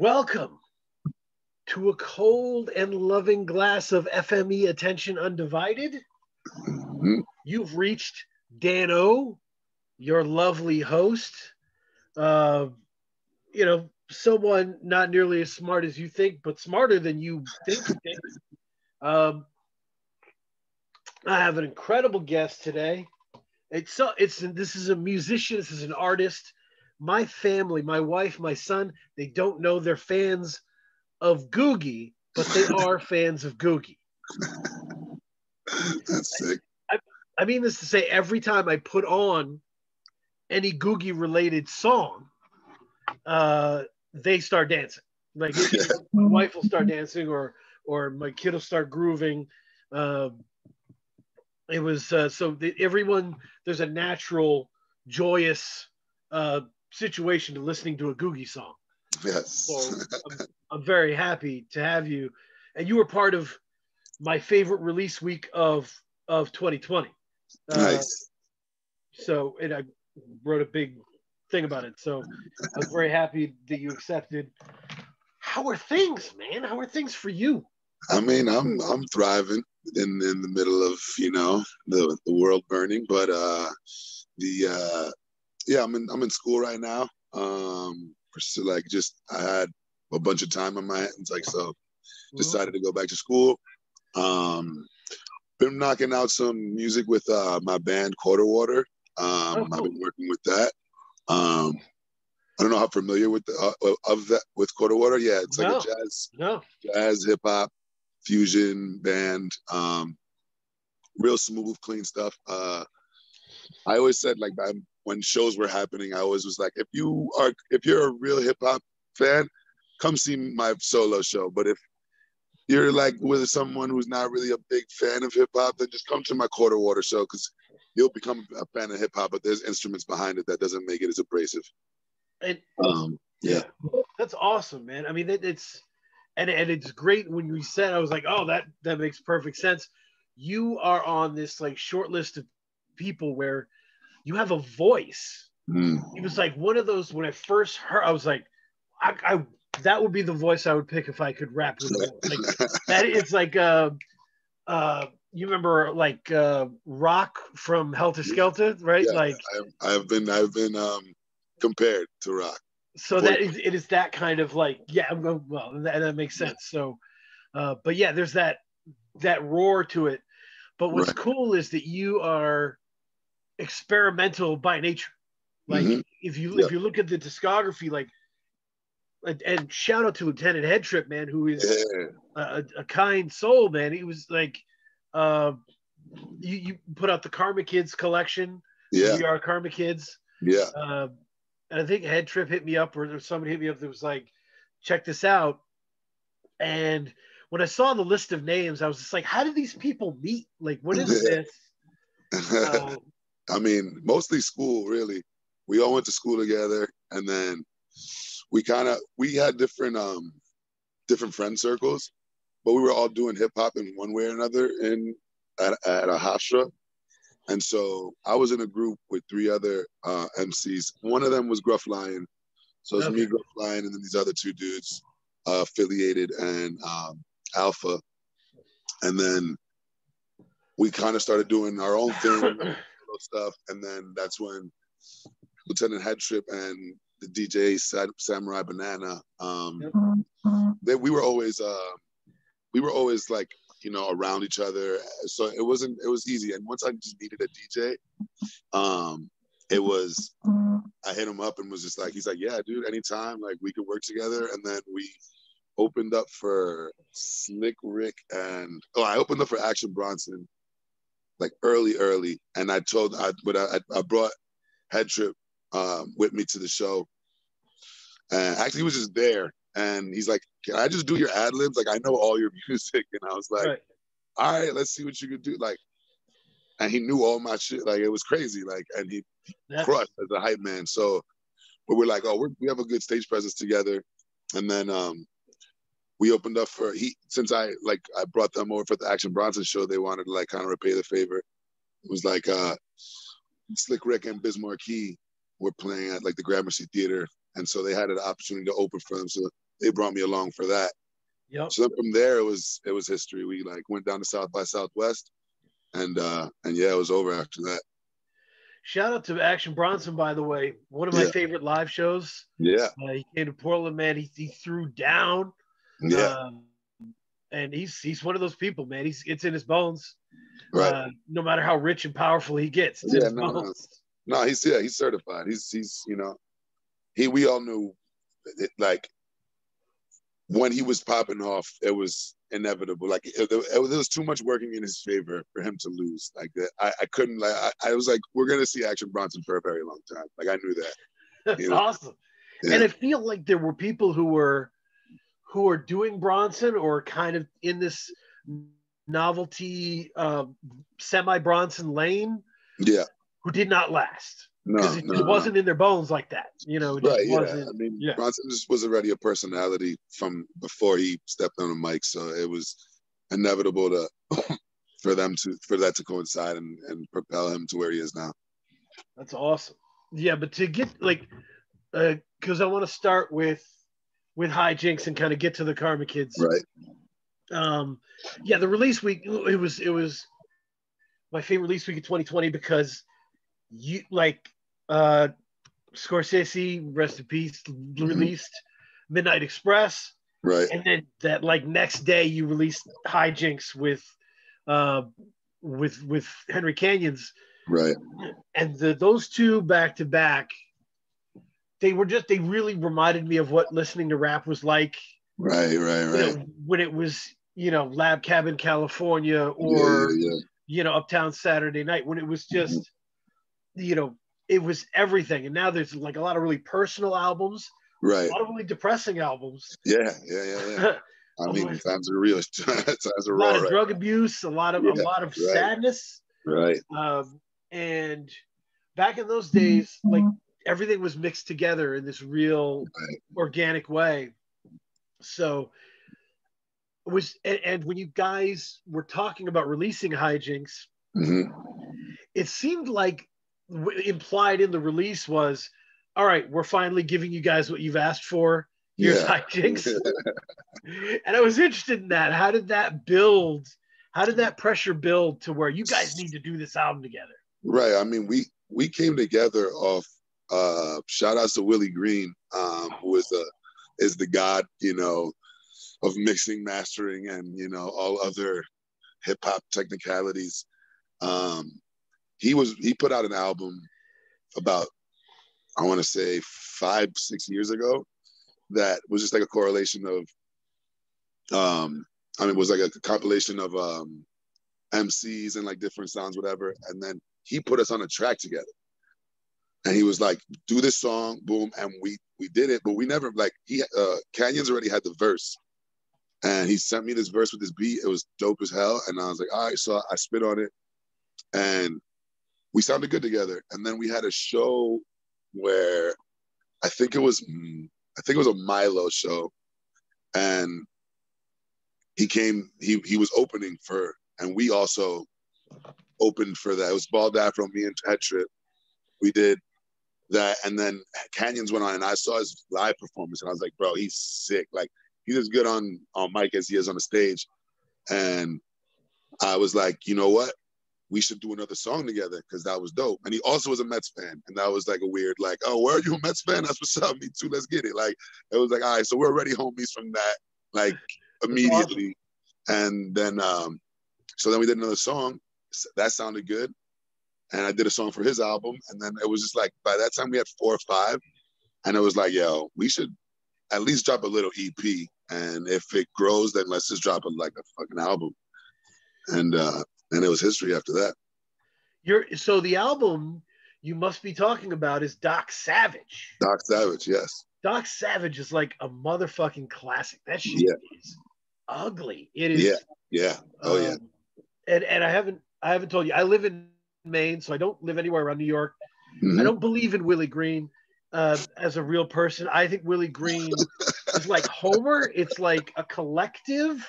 Welcome to a cold and loving glass of FME attention undivided. You've reached Dan O, your lovely host. Someone not nearly as smart as you think, but smarter than you think. I have an incredible guest today. This is a musician. This is an artist. My family, my wife, my son, they don't know they're fans of Googie, but they are fans of Googie. That's sick. I mean this to say, every time I put on any Googie related song, they start dancing. Like my wife will start dancing, or my kid will start grooving. Everyone, there's a natural, joyous situation to listening to a Googie song. Yes. So I'm very happy to have you, and you were part of my favorite release week of 2020. Nice. And I wrote a big thing about it. So I was very happy that you accepted. How are things, man? How are things for you? I mean, I'm thriving in the middle of the world burning, but I'm in school right now. So I had a bunch of time on my hands, decided to go back to school. Been knocking out some music with my band Quarter Water. Cool. I've been working with that. I don't know how familiar with with Quarter Water. Yeah, it's like jazz hip hop fusion band. Real smooth, clean stuff. I always said when shows were happening, I always was like, if you're a real hip hop fan, come see my solo show. But if you're with someone who's not really a big fan of hip hop, then just come to my Quarter Water show, because you'll become a fan of hip hop. But there's instruments behind it that doesn't make it as abrasive. Yeah, that's awesome, man. I mean, it's great. When you said, I was like, oh, that makes perfect sense. You are on this short list of people where you have a voice. It was like one of those, when I first heard, I was like, I that would be the voice I would pick if I could rap with that. It's like you remember Rock from Helter Skelter, right? Yeah, I've been compared to Rock. So it is that kind of that makes sense. So but yeah, there's that roar to it. But what's cool is that you are experimental by nature. If you look at the discography, and shout out to Lieutenant Headtrip, man, who is a kind soul, man. He was you put out the Karma Kids collection. We Are Karma Kids. And I think Headtrip hit me up, or somebody hit me up that was like, check this out. And when I saw the list of names, I was just like, how did these people meet? What is this? I mean, mostly school, really. We all went to school together, and then we had different friend circles, but we were all doing hip hop in one way or another at a Hofstra. And so I was in a group with 3 other MCs. One of them was Gruff Lion. So it was me, Gruff Lion, and then these other 2 dudes, Affiliated and Alpha. And then we kind of started doing our own thing, stuff. And then that's when Lieutenant Headtrip and the DJ Samurai Banana, we were always around each other. So it was easy. And once I just needed a DJ, I hit him up and was just like, he's like, yeah, dude, anytime, we could work together. And then we opened up for Slick Rick I opened up for Action Bronson, early. And I brought Headtrip with me to the show. And actually he was just there. And he's like, can I just do your ad libs? I know all your music. And I was like, all right, let's see what you can do. And he knew all my shit. It was crazy. And he crushed as a hype man. So we were like, we have a good stage presence together. And then we opened up for since I brought them over for the Action Bronson show, they wanted to kind of repay the favor. It was Slick Rick and Biz Marquee were playing at the Gramercy Theater. And so they had an opportunity to open for them. So they brought me along for that. Yep. So then from there, it was history. We like went down to South by Southwest, and yeah, it was over after that. Shout out to Action Bronson, by the way. One of my favorite live shows. Yeah. He came to Portland, man. He threw down. Yeah. And he's one of those people, man. It's in his bones. Right. No matter how rich and powerful he gets, it's in his bones. No, he's certified. He's we all knew it, like when he was popping off, it was inevitable. Like there was too much working in his favor for him to lose. Like that, I couldn't. Like I was like, we're gonna see Action Bronson for a very long time. Like I knew that. That's awesome. Yeah. And I feel like there were people who are doing Bronson or kind of in this novelty semi-Bronson lane. Yeah. Who did not last. Because it just wasn't in their bones like that. You know, it just wasn't. I mean, Bronson just was already a personality from before he stepped on a mic. So it was inevitable for that to coincide and propel him to where he is now. That's awesome. Yeah, but to get like because I want to start with Hijinks and kind of get to the Karma Kids. Right. Yeah, the release week, it was my favorite release week of 2020 because you like Scorsese, rest in peace, released Midnight Express. Right. And then that like next day you released Hijinks with Henry Canyons. Right. And those two back to back, they really reminded me of what listening to rap was like. Right. You know, when it was, Lab Cabin, California, or Uptown Saturday Night, when it was just, it was everything. And now there's like a lot of really personal albums, right? A lot of really depressing albums. Yeah. I mean, times are real. Times are raw. A lot of drug abuse, a lot of sadness. Right. And back in those days, like everything was mixed together in this real organic way. So it was, and when you guys were talking about releasing Hijinks, it seemed like implied in the release was, all right, we're finally giving you guys what you've asked for. Here's Hijinks. And I was interested in that. How did that build? How did that pressure build to where you guys need to do this album together? Right. I mean, we came together off shout outs to Willie Green, who is the god, of mixing, mastering, and all other hip hop technicalities. He put out an album about, I want to say 5-6 years ago that was just like a correlation of it was like a compilation of MCs and like different sounds, whatever. And then he put us on a track together. And he was like, do this song, boom, and we did it, but we never Canyons already had the verse. And he sent me this verse with this beat. It was dope as hell. And I was like, all right, so I spit on it. And we sounded good together. And then we had a show where I think it was a Milo show. And he came, he was opening for, and we also opened for that. It was Bald Afro, me and Head Trip. We did that. And then Canyons went on and I saw his live performance and I was like, bro, he's sick. Like he's as good on mic as he is on the stage. And I was like, you know what? We should do another song together because that was dope. And he also was a Mets fan. And that was like a weird, like, oh, where are you a Mets fan? That's what's up. Me too. Let's get it. Like, it was like, all right, so we're already homies from that, like immediately. And then, so then we did another song. That sounded good. And I did a song for his album. And then it was just like, by that time we had 4 or 5. And it was like, yo, we should at least drop a little EP. And if it grows, then let's just drop a fucking album. And it was history after that. So the album you must be talking about is Doc Savage. Doc Savage, yes. Doc Savage is like a motherfucking classic. That shit is ugly. It is. Yeah. Oh yeah. And I haven't told you. I live in Maine, so I don't live anywhere around New York. I don't believe in Willie Green as a real person. I think Willie Green is like Homer. It's like a collective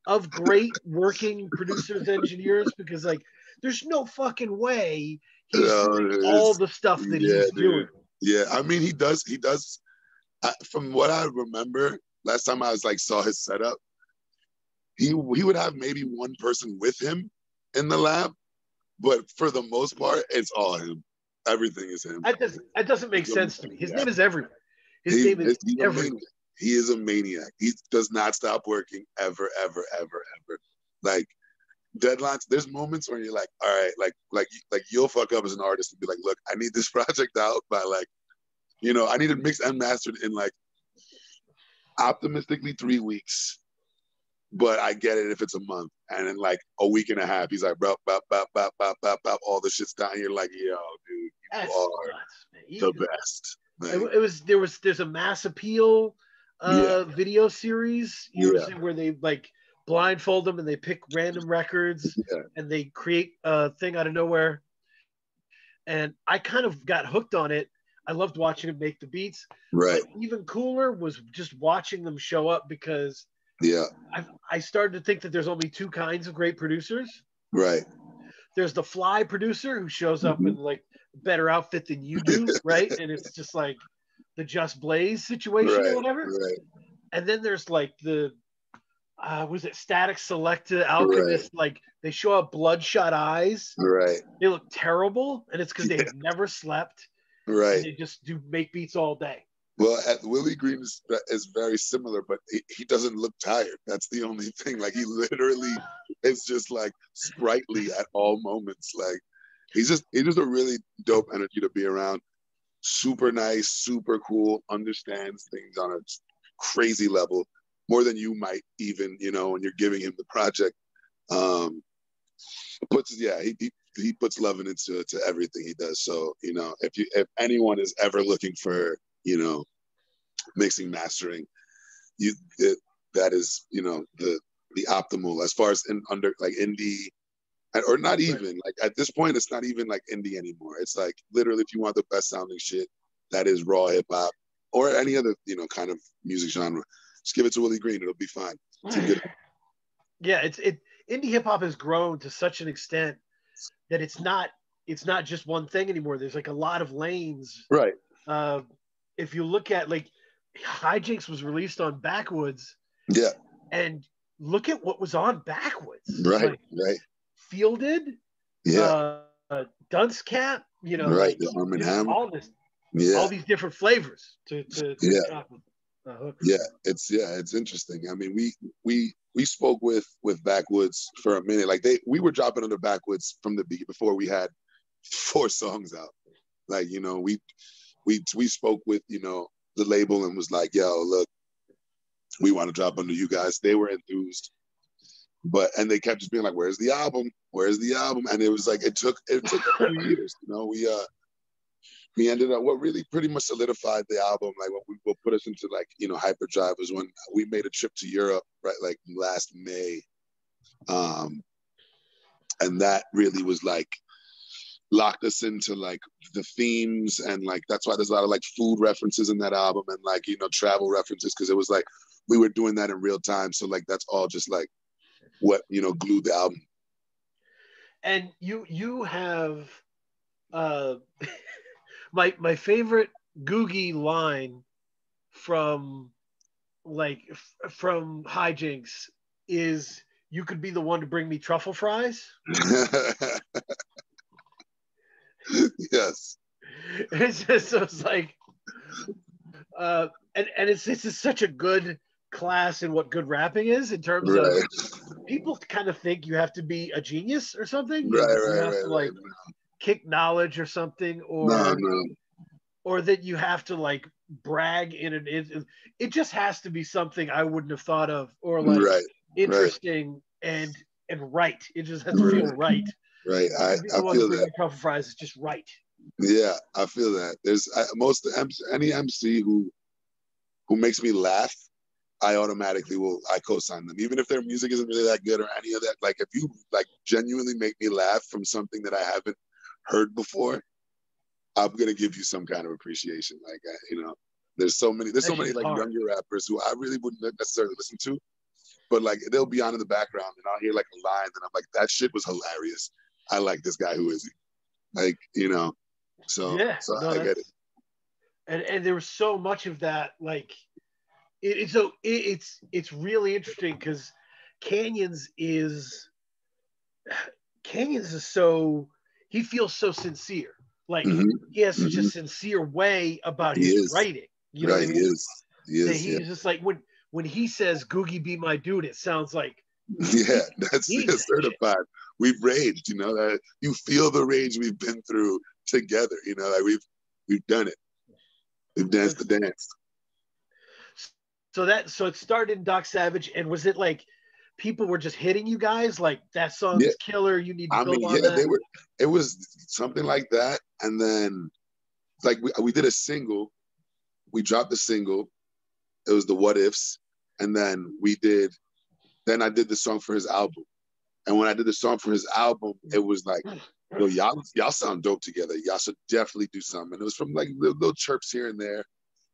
of great working producers, engineers, because like there's no fucking way he's doing all the stuff that he's doing. Yeah, I mean he does. From what I remember, last time I was like saw his setup, he would have maybe one person with him in the lab, but for the most part, it's all him. Everything is him. That doesn't make sense to me. His name is everywhere. His name is everywhere. He is a maniac. He does not stop working ever, ever, ever, ever. Like deadlines. There's moments where you're like, all right, like you'll fuck up as an artist and be like, look, I need this project out by like, you know, I need it mixed and mastered in like optimistically 3 weeks, but I get it if it's a month. And in like a week and a half, he's like, bop, bop, bop, bop, bop, bop, bop, all the shit's down. You're like, yo, dude, That's you are the best. Like, there's a Mass Appeal video series where they like blindfold them and they pick random records and they create a thing out of nowhere. And I kind of got hooked on it. I loved watching him make the beats. Right. But even cooler was just watching them show up, because I started to think that there's only two kinds of great producers. Right. There's the fly producer who shows up in like better outfit than you do, right? And it's just like the Just Blaze situation or whatever. Right. And then there's like the was it Static Selecta Alchemist? Like they show up bloodshot eyes. Right. They look terrible, and it's because they have never slept. Right. And they just make beats all day. Well, Willie Green is very similar, but he doesn't look tired. That's the only thing. Like he literally is just like sprightly at all moments. Like he's just a really dope energy to be around. Super nice, super cool, understands things on a crazy level, more than you might even, you know, when you're giving him the project. He puts love into everything he does. So, you know, if anyone is ever looking for, you know, mixing, mastering, that is, you know, the optimal as far as under like indie, or not even like at this point, it's not even like indie anymore. It's like literally, if you want the best sounding shit, that is raw hip hop or any other, you know, kind of music genre, just give it to Willie Green. It'll be fine. Yeah, indie hip hop has grown to such an extent that it's not just one thing anymore. There's like a lot of lanes. Right. If you look at like Hijinks was released on Backwoods. Yeah. And look at what was on Backwoods. Right. Like, right. Fielded. Yeah. Dunecap. You know. Right. Like, the Arm and Hammer. All this. Yeah. All these different flavors to it's interesting. I mean, we spoke with Backwoods for a minute. Like we were dropping under Backwoods from the beat before we had 4 songs out. Like, you know, we spoke with, you know, the label and was like, yo, look, we want to drop under you guys. They were enthused, and they kept just being like, where's the album? Where's the album? And it was like, it took a few years. You know, we ended up, what really pretty much solidified the album, like what put us into like, you know, hyperdrive, was when we made a trip to Europe, right, like last May. And that really was like, locked us into like the themes, and like that's why there's a lot of like food references in that album, and like, you know, travel references, because it was like we were doing that in real time. So like that's all just like what, you know, glued the album. And you have my favorite Googie line from Hijinks is, "You could be the one to bring me truffle fries." Yes. It's like and it's just such a good class in what good rapping is, in terms of people kind of think you have to be a genius or something. You have to kick knowledge or something, or that you have to like brag in it. It just has to be something I wouldn't have thought of, or like interesting and right. It just has to feel right. Right, I feel that. Truffle fries is just right. Yeah, I feel that. There's any MC who makes me laugh, I co-sign them, even if their music isn't really that good or any of that. Like if you like genuinely make me laugh from something that I haven't heard before, I'm gonna give you some kind of appreciation. Like you know, there's so many like younger rappers who I really wouldn't necessarily listen to, but like they'll be on in the background and I'll hear like a line and I'm like, that shit was hilarious. I like this guy. Who is he? Like, you know, I get it. And there was so much of that, like It's really interesting because Canyons is so he feels so sincere. Like he has such a sincere way about He his is. writing. You know what Right, I he mean? is. He That is, yeah. he's just like when he says Googie be my dude, it sounds like Yeah, that's he's certified. We've raged, you know, that you feel the rage we've been through together, you know, like we've done it. We've danced the dance. So it started in Doc Savage, and was it like people were just hitting you guys like that song Yeah, is killer, you need to I build mean, on yeah, that? it was something like that. And then like we did a single, we dropped the single, it was the What Ifs, and then I did the song for his album. And when I did the song for his album, it was like, yo, y'all sound dope together. Y'all should definitely do something. And it was from like little chirps here and there.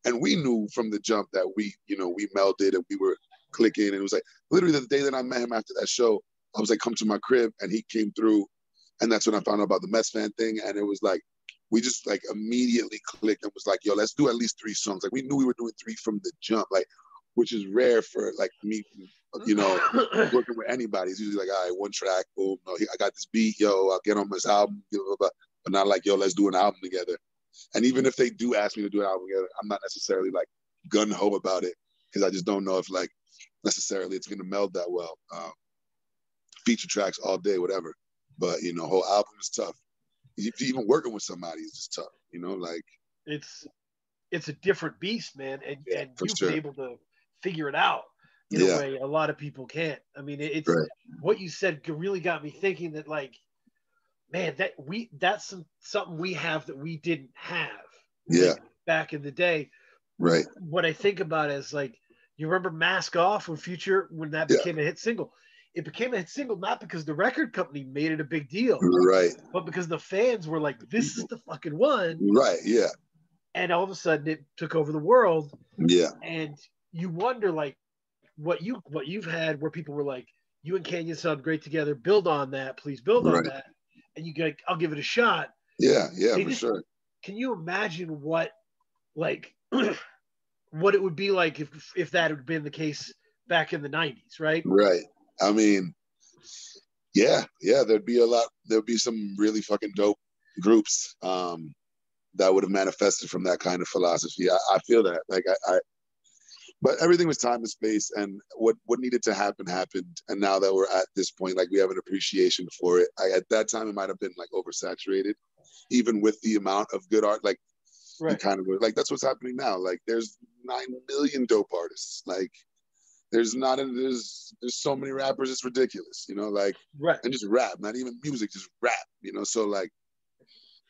And we knew from the jump that we melded and we were clicking. And it was like literally the day that I met him after that show, I was like, come to my crib, and he came through. And that's when I found out about the Mets fan thing. And it was like, we just like immediately clicked and was like, yo, let's do at least 3 songs. Like we knew we were doing 3 from the jump, like, which is rare for like me, you know, working with anybody. It's usually like, all right, 1 track, boom, no, I got this beat, yo, I'll get on this album, blah, blah, blah. But not like, yo, let's do an album together. And even if they do ask me to do an album together, I'm not necessarily like gun-ho about it, because I just don't know if like necessarily it's gonna meld that well. Feature tracks all day, whatever. But you know, whole album is tough. Even working with somebody is just tough, you know, like It's a different beast, man, and for you've been sure. able to figure it out in a way a lot of people can't. I mean, it's right. What you said really got me thinking that like, man, that's something we have that we didn't have like, back in the day. Right. What I think about is like, you remember Mask Off when Future, when that became a hit single? It became a hit single not because the record company made it a big deal, right, but because the fans were like, this is the fucking one. Right, yeah. And all of a sudden it took over the world. Yeah. And you wonder like what you've had where people were like, you and Canyon sound great together, build on that, please build on that. And you go, I'll give it a shot. Yeah, for sure. Can you imagine what like what it would be like if that had been the case back in the 90s, right? Right. I mean, yeah, there'd be some really fucking dope groups that would have manifested from that kind of philosophy. I feel that. Like but everything was time and space, and what needed to happen happened. And now that we're at this point, like we have an appreciation for it. At that time, it might have been like oversaturated, even with the amount of good art. Like, you kind of like that's what's happening now. Like, there's 9 million dope artists. Like, there's so many rappers, it's ridiculous. You know, like, and just rap, not even music, just rap. You know, so like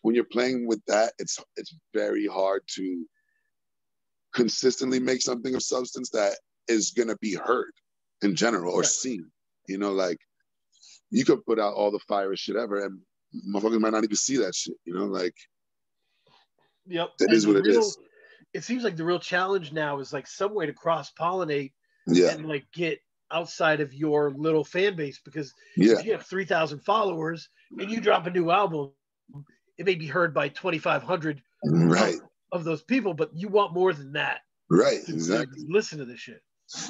when you're playing with that, it's very hard to consistently make something of substance that is going to be heard in general or seen. You know, like you could put out all the fire shit ever and motherfuckers might not even see that shit, you know, like that is what it is. It seems like the real challenge now is like some way to cross-pollinate and like get outside of your little fan base, because if you have 3,000 followers and you drop a new album, it may be heard by 2,500 of those people, but you want more than that. Right, exactly. Listen to this shit.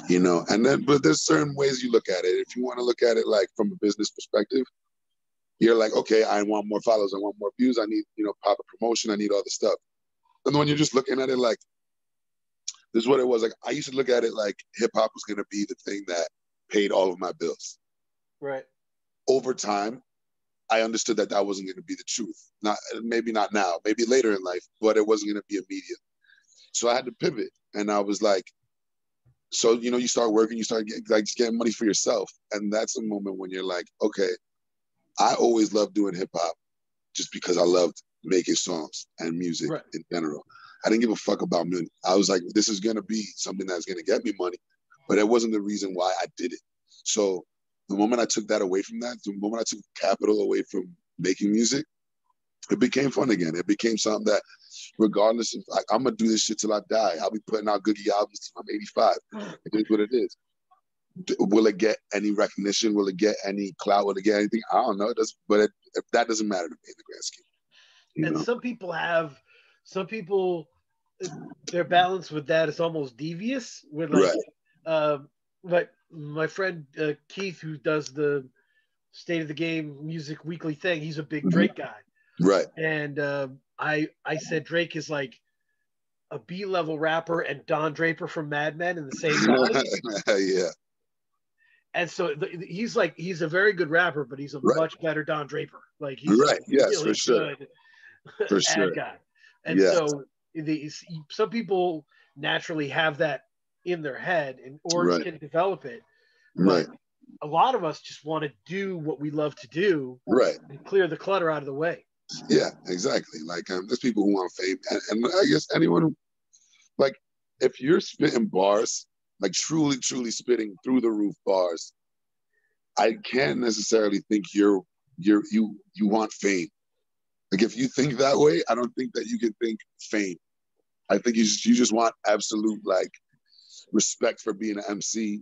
You know, and then, but there's certain ways you look at it. If you want to look at it like from a business perspective, you're like, okay, I want more followers, I want more views, I need, you know, proper promotion, I need all the stuff. And when you're just looking at it like, this is what it was. Like, I used to look at it like hip hop was going to be the thing that paid all of my bills. Right. Over time, I understood that that wasn't going to be the truth. Maybe not now, maybe later in life, but it wasn't going to be immediate. So I had to pivot, and I was like, so, you know, you start working, you start getting money for yourself. And that's a moment when you're like, okay, I always loved doing hip hop just because I loved making songs and music in general. I didn't give a fuck about money. I was like, this is going to be something that's going to get me money, but it wasn't the reason why I did it. So the moment I took that away from that, the moment I took capital away from making music, it became fun again. It became something that, regardless of, like, I'm going to do this shit till I die. I'll be putting out Googie albums till I'm 85. It is what it is. Will it get any recognition? Will it get any clout? Will it get anything? I don't know. It does, but that doesn't matter to me in the grand scheme. And some people their balance with that is almost devious. With like my friend Keith, who does the State of the Game Music Weekly thing, he's a big Drake guy. Right. And I said Drake is like a B-level rapper and Don Draper from Mad Men in the same body. Yeah. And so he's a very good rapper, but he's a much better Don Draper. Like he's right. Yes, really for sure. good For ad sure. guy. And so some people naturally have that in their head or can develop it. But a lot of us just want to do what we love to do and clear the clutter out of the way. Yeah, exactly. Like there's people who want fame. And I guess anyone who, like, if you're spitting bars, like truly spitting through the roof bars, I can't necessarily think you want fame. Like if you think that way, I don't think that you can think fame. I think you just want absolute like respect for being an MC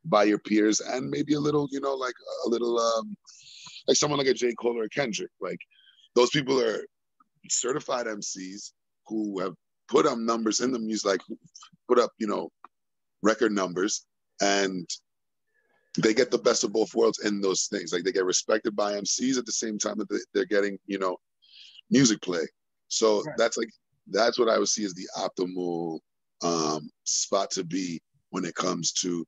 by your peers, and maybe a little, like a little like someone like a J. Cole or a Kendrick. Like those people are certified MCs who have put up numbers in the music, like put up, record numbers, and they get the best of both worlds in those things. Like they get respected by MCs at the same time that they're getting, music play. So that's what I would see as the optimal spot to be when it comes to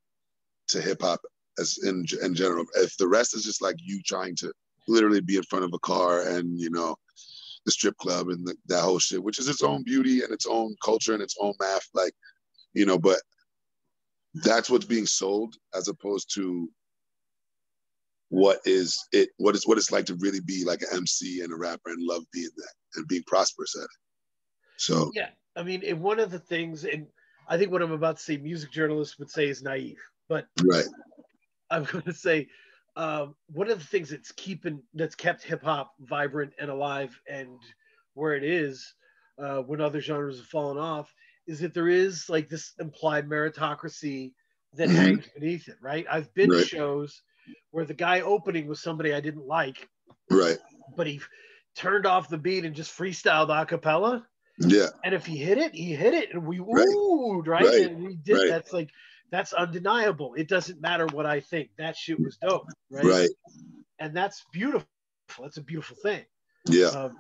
hip hop as in general. If the rest is just like you trying to literally be in front of a car and, the strip club and that whole shit, which is its own beauty and its own culture and its own math, like, but that's what's being sold as opposed to what it's like to really be like an MC and a rapper and love being that and being prosperous at it. So yeah, I mean, and one of the things, and I think what I'm about to say, music journalists would say is naive, but I'm going to say one of the things that's kept hip hop vibrant and alive and where it is when other genres have fallen off is that there is like this implied meritocracy that hangs beneath it, right? I've been to shows where the guy opening was somebody I didn't like, but he turned off the beat and just freestyled a cappella. Yeah. And if he hit it, and we wooed, right? And we did. That's undeniable. It doesn't matter what I think. That shit was dope, right? And that's beautiful. That's a beautiful thing. Yeah.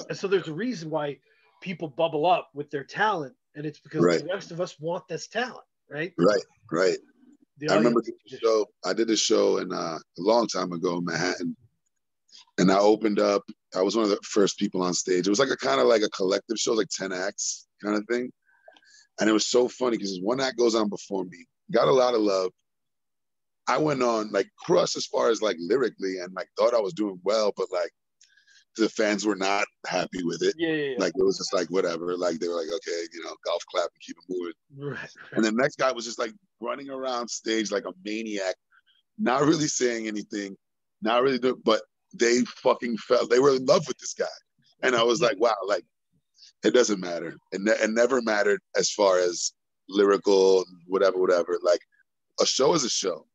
And so there's a reason why people bubble up with their talent, and it's because the rest of us want this talent, right? Right. I remember I did a show a long time ago in Manhattan, and I opened up. I was one of the first people on stage. It was like a kind of like a collective show, like 10 acts kind of thing. And it was so funny because one act goes on before me, got a lot of love. I went on like crushed as far as like lyrically and like thought I was doing well, but like the fans were not happy with it. Like it was just like whatever. Like they were like, okay, golf clap and keep it moving. And the next guy was just like running around stage like a maniac, not really saying anything, not really doing, but they fucking they were in love with this guy. And I was like, wow, like it doesn't matter. It never mattered as far as lyrical, whatever. Like a show is a show.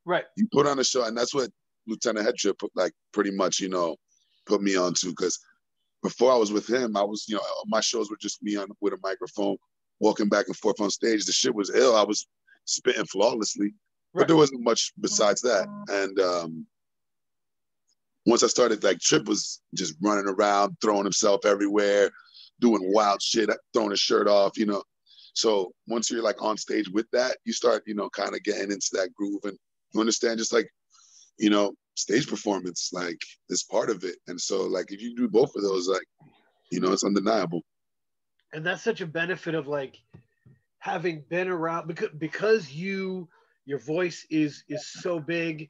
Right. You put on a show, and that's what Lieutenant Head Trip pretty much, put me on to, because before I was with him, I was, my shows were just me with a microphone, walking back and forth on stage. The shit was ill. I was spitting flawlessly, but there wasn't much besides that. And once I started, like Trip was just running around, throwing himself everywhere, doing wild shit, throwing his shirt off, So once you're like on stage with that, you start, kind of getting into that groove, and you understand just like, stage performance, like is part of it. And so like, if you do both of those, like, it's undeniable. And that's such a benefit of like having been around because your voice is so big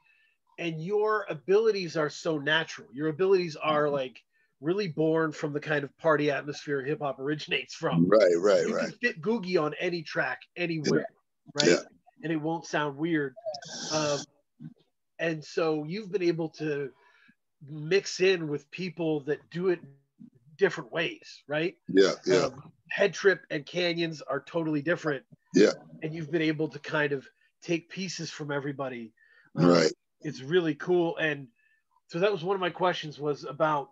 and your abilities are so natural. Your abilities are like really born from the kind of party atmosphere hip hop originates from. You can fit Googie on any track, anywhere, right? Yeah. And it won't sound weird. And so you've been able to mix in with people that do it different ways, right? Yeah. Head Trip and Canyons are totally different. Yeah. And you've been able to kind of take pieces from everybody. Right. It's really cool. And so that was one of my questions was about,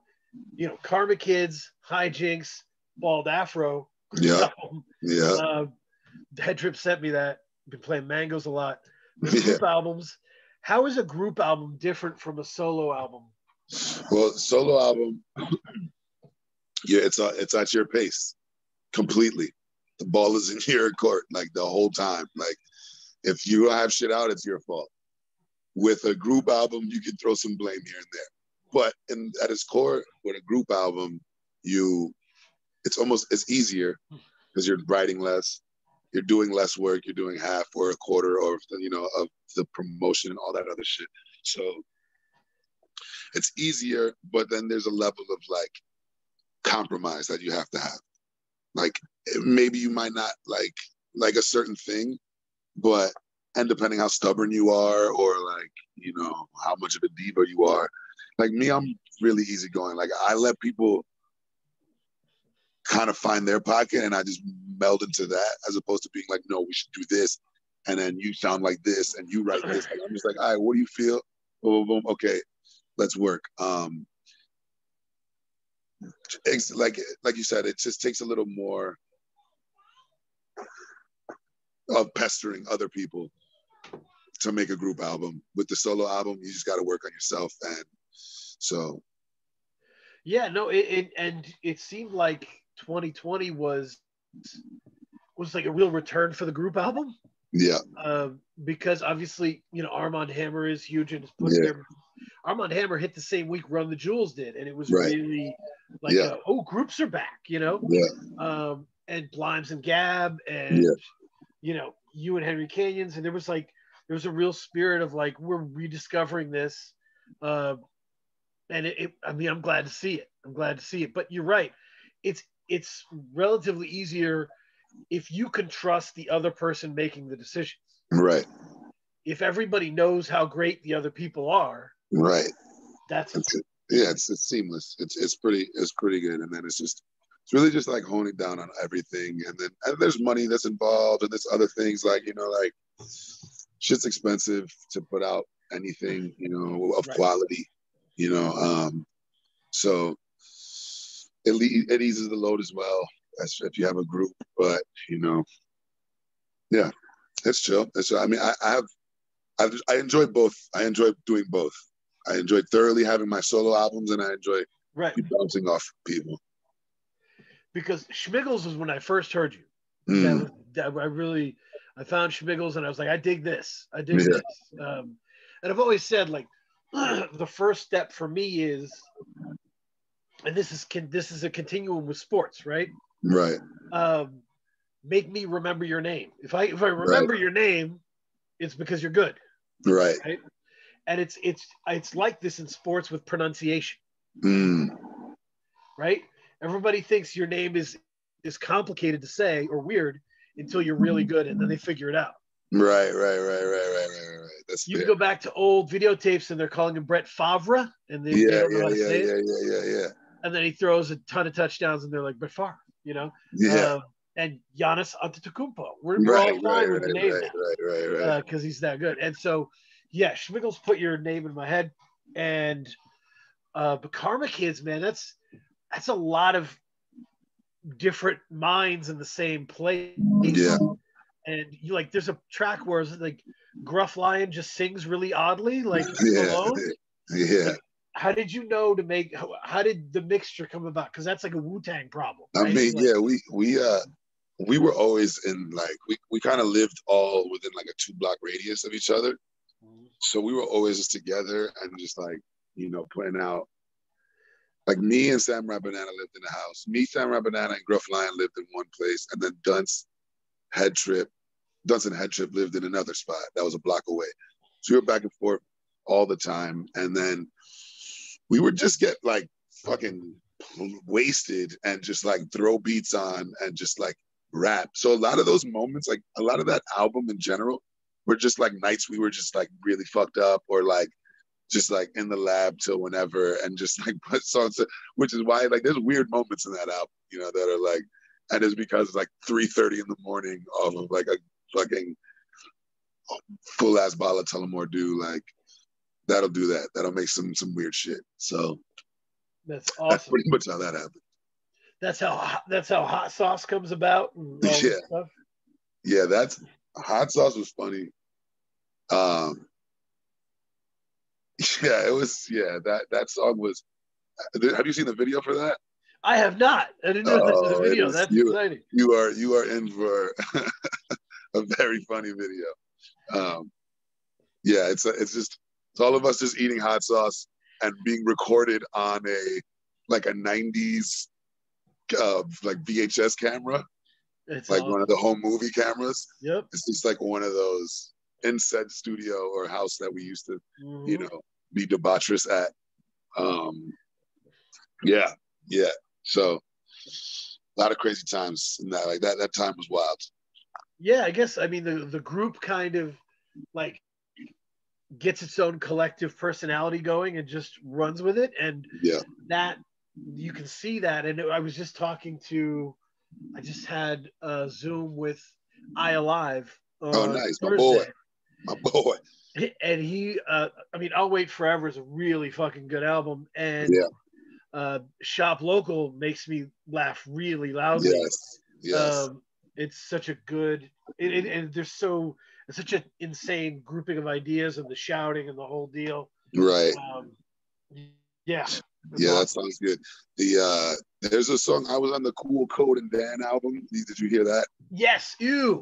Karma Kids, Hijinks, Bald Afro. Yeah. album. Yeah. Head Trip sent me that. Been playing Mangoes a lot. The group albums. How is a group album different from a solo album? Well, solo album, yeah, it's at your pace completely. The ball is in your court like the whole time. Like if you have shit out, it's your fault. With a group album, you can throw some blame here and there. But at its core, with a group album, it's easier because you're writing less, you're doing less work, you're doing half or a quarter or of the promotion and all that other shit. So it's easier, but then there's a level of like compromise that you have to have. Like maybe you might not like a certain thing, and depending how stubborn you are or like, how much of a diva you are. Like me, I'm really easygoing. Like I let people kind of find their pocket and I just meld into that as opposed to being like, no, we should do this. And then you sound like this and you write this. And I'm just like, all right, what do you feel? Boom, boom, boom. Okay, let's work. Like you said, it just takes a little more of pestering other people to make a group album. With the solo album, you just got to work on yourself. And so. Yeah, no, it seemed like 2020 was like a real return for the group album. Yeah. Because obviously, Armand Hammer is huge and put their Armand Hammer hit the same week Run the Jewels did, and it was really like, groups are back, Yeah. And Blimes and Gab, and you and Henry Canyons, and there was a real spirit of like we're rediscovering this, and I'm glad to see it. But you're right, it's relatively easier if you can trust the other person making the decisions. Right. If everybody knows how great the other people are, right. It's seamless. It's pretty good. And then it's really just like honing down on everything. And then there's money that's involved and there's other things like, like shit's expensive to put out anything, of quality, so it eases the load as well as if you have a group, but yeah, it's chill. I mean, I enjoy both. I enjoy doing both. I enjoy thoroughly having my solo albums, and I enjoy bouncing off people. Because Schmiggles was when I first heard you. I found Schmiggles, and I was like, I dig this. This. And I've always said, like, the first step for me is, and this is a continuum with sports, right? Right. Make me remember your name. If I remember your name, it's because you're good. Right. And it's like this in sports with pronunciation. Right? Everybody thinks your name is complicated to say or weird until you're really good, and then they figure it out. Right. That's you can go back to old videotapes and they're calling him Brett Favre, and they don't know how to say it. Yeah. And then he throws a ton of touchdowns, and they're like, Brett Favre, Yeah. And Giannis Antetokounmpo. We're all fine with the name now. Right. Because he's that good. And so, yeah, Schmiggles put your name in my head. And but Karma Kids, man, that's a lot of different minds in the same place. Yeah. And there's a track where it's like Gruff Lion just sings really oddly, like alone. Yeah. Like, how did you know to make? How did the mixture come about? Because that's like a Wu-Tang problem. Right? I mean, we were always in we kind of lived all within like a 2-block radius of each other, so we were always just together and just playing out. Like me and Sam Rat Banana lived in the house. Me, Sam Rat Banana, and Gruff Lion lived in one place, and then Dunce and Head Trip lived in another spot that was a block away. So we were back and forth all the time, and then we would just get like fucking wasted and just like throw beats on and just like rap. So a lot of those moments, like a lot of that album in general, were just like nights we were just like really fucked up or like just like in the lab till whenever and just like put songs, which is why like there's weird moments in that album, that are like, and it's because it's like 3:30 in the morning off of like a fucking full ass bottle of Tullamore Dew, like that'll do that. That'll make some weird shit. So that's awesome. That's pretty much how that happened. that's how hot sauce comes about and all this stuff. Yeah, that's hot sauce was funny. Yeah, it was. Yeah, that song was. Have you seen the video for that? I have not. I didn't know this was a video. That's exciting. You are in for a very funny video. Yeah, it's all of us just eating hot sauce and being recorded on a 90s like VHS camera. It's like awesome. One of the home movie cameras. Yep. It's just like one of those in said studio or house that we used to, be debaucherous at. Yeah. So a lot of crazy times in that. Like that time was wild. Yeah, I guess I mean the group kind of like gets its own collective personality going and just runs with it, and that you can see that. And I was just I just had a Zoom with I Alive. Oh, nice, Thursday. my boy. And he, I mean, I'll Wait Forever is a really fucking good album, and Shop Local makes me laugh really loudly. Yes. It's such a good, and there's such an insane grouping of ideas and the shouting and the whole deal. Right. Yeah, that sounds good. There's a song I was on the Cool Code and Dan album. Did you hear that? Yes. Yeah,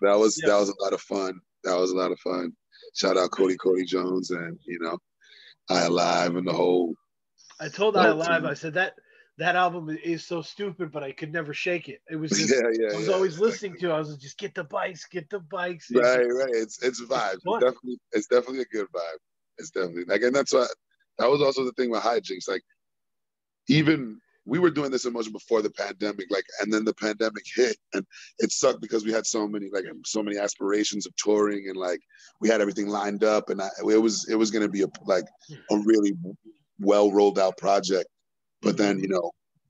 that was a lot of fun. That was a lot of fun. Shout out Cody Jones and I Alive and the whole. I told I Alive, I said that album is so stupid, but I could never shake it. It was just, I was always listening to it. I was just get the bikes. Right. It's vibes. It's definitely a good vibe. It's definitely and that's what that was also the thing with hijinks. Like even we were doing this emotion before the pandemic, and then the pandemic hit, and it sucked because we had so many aspirations of touring, and we had everything lined up, and it was going to be a really well rolled out project, but then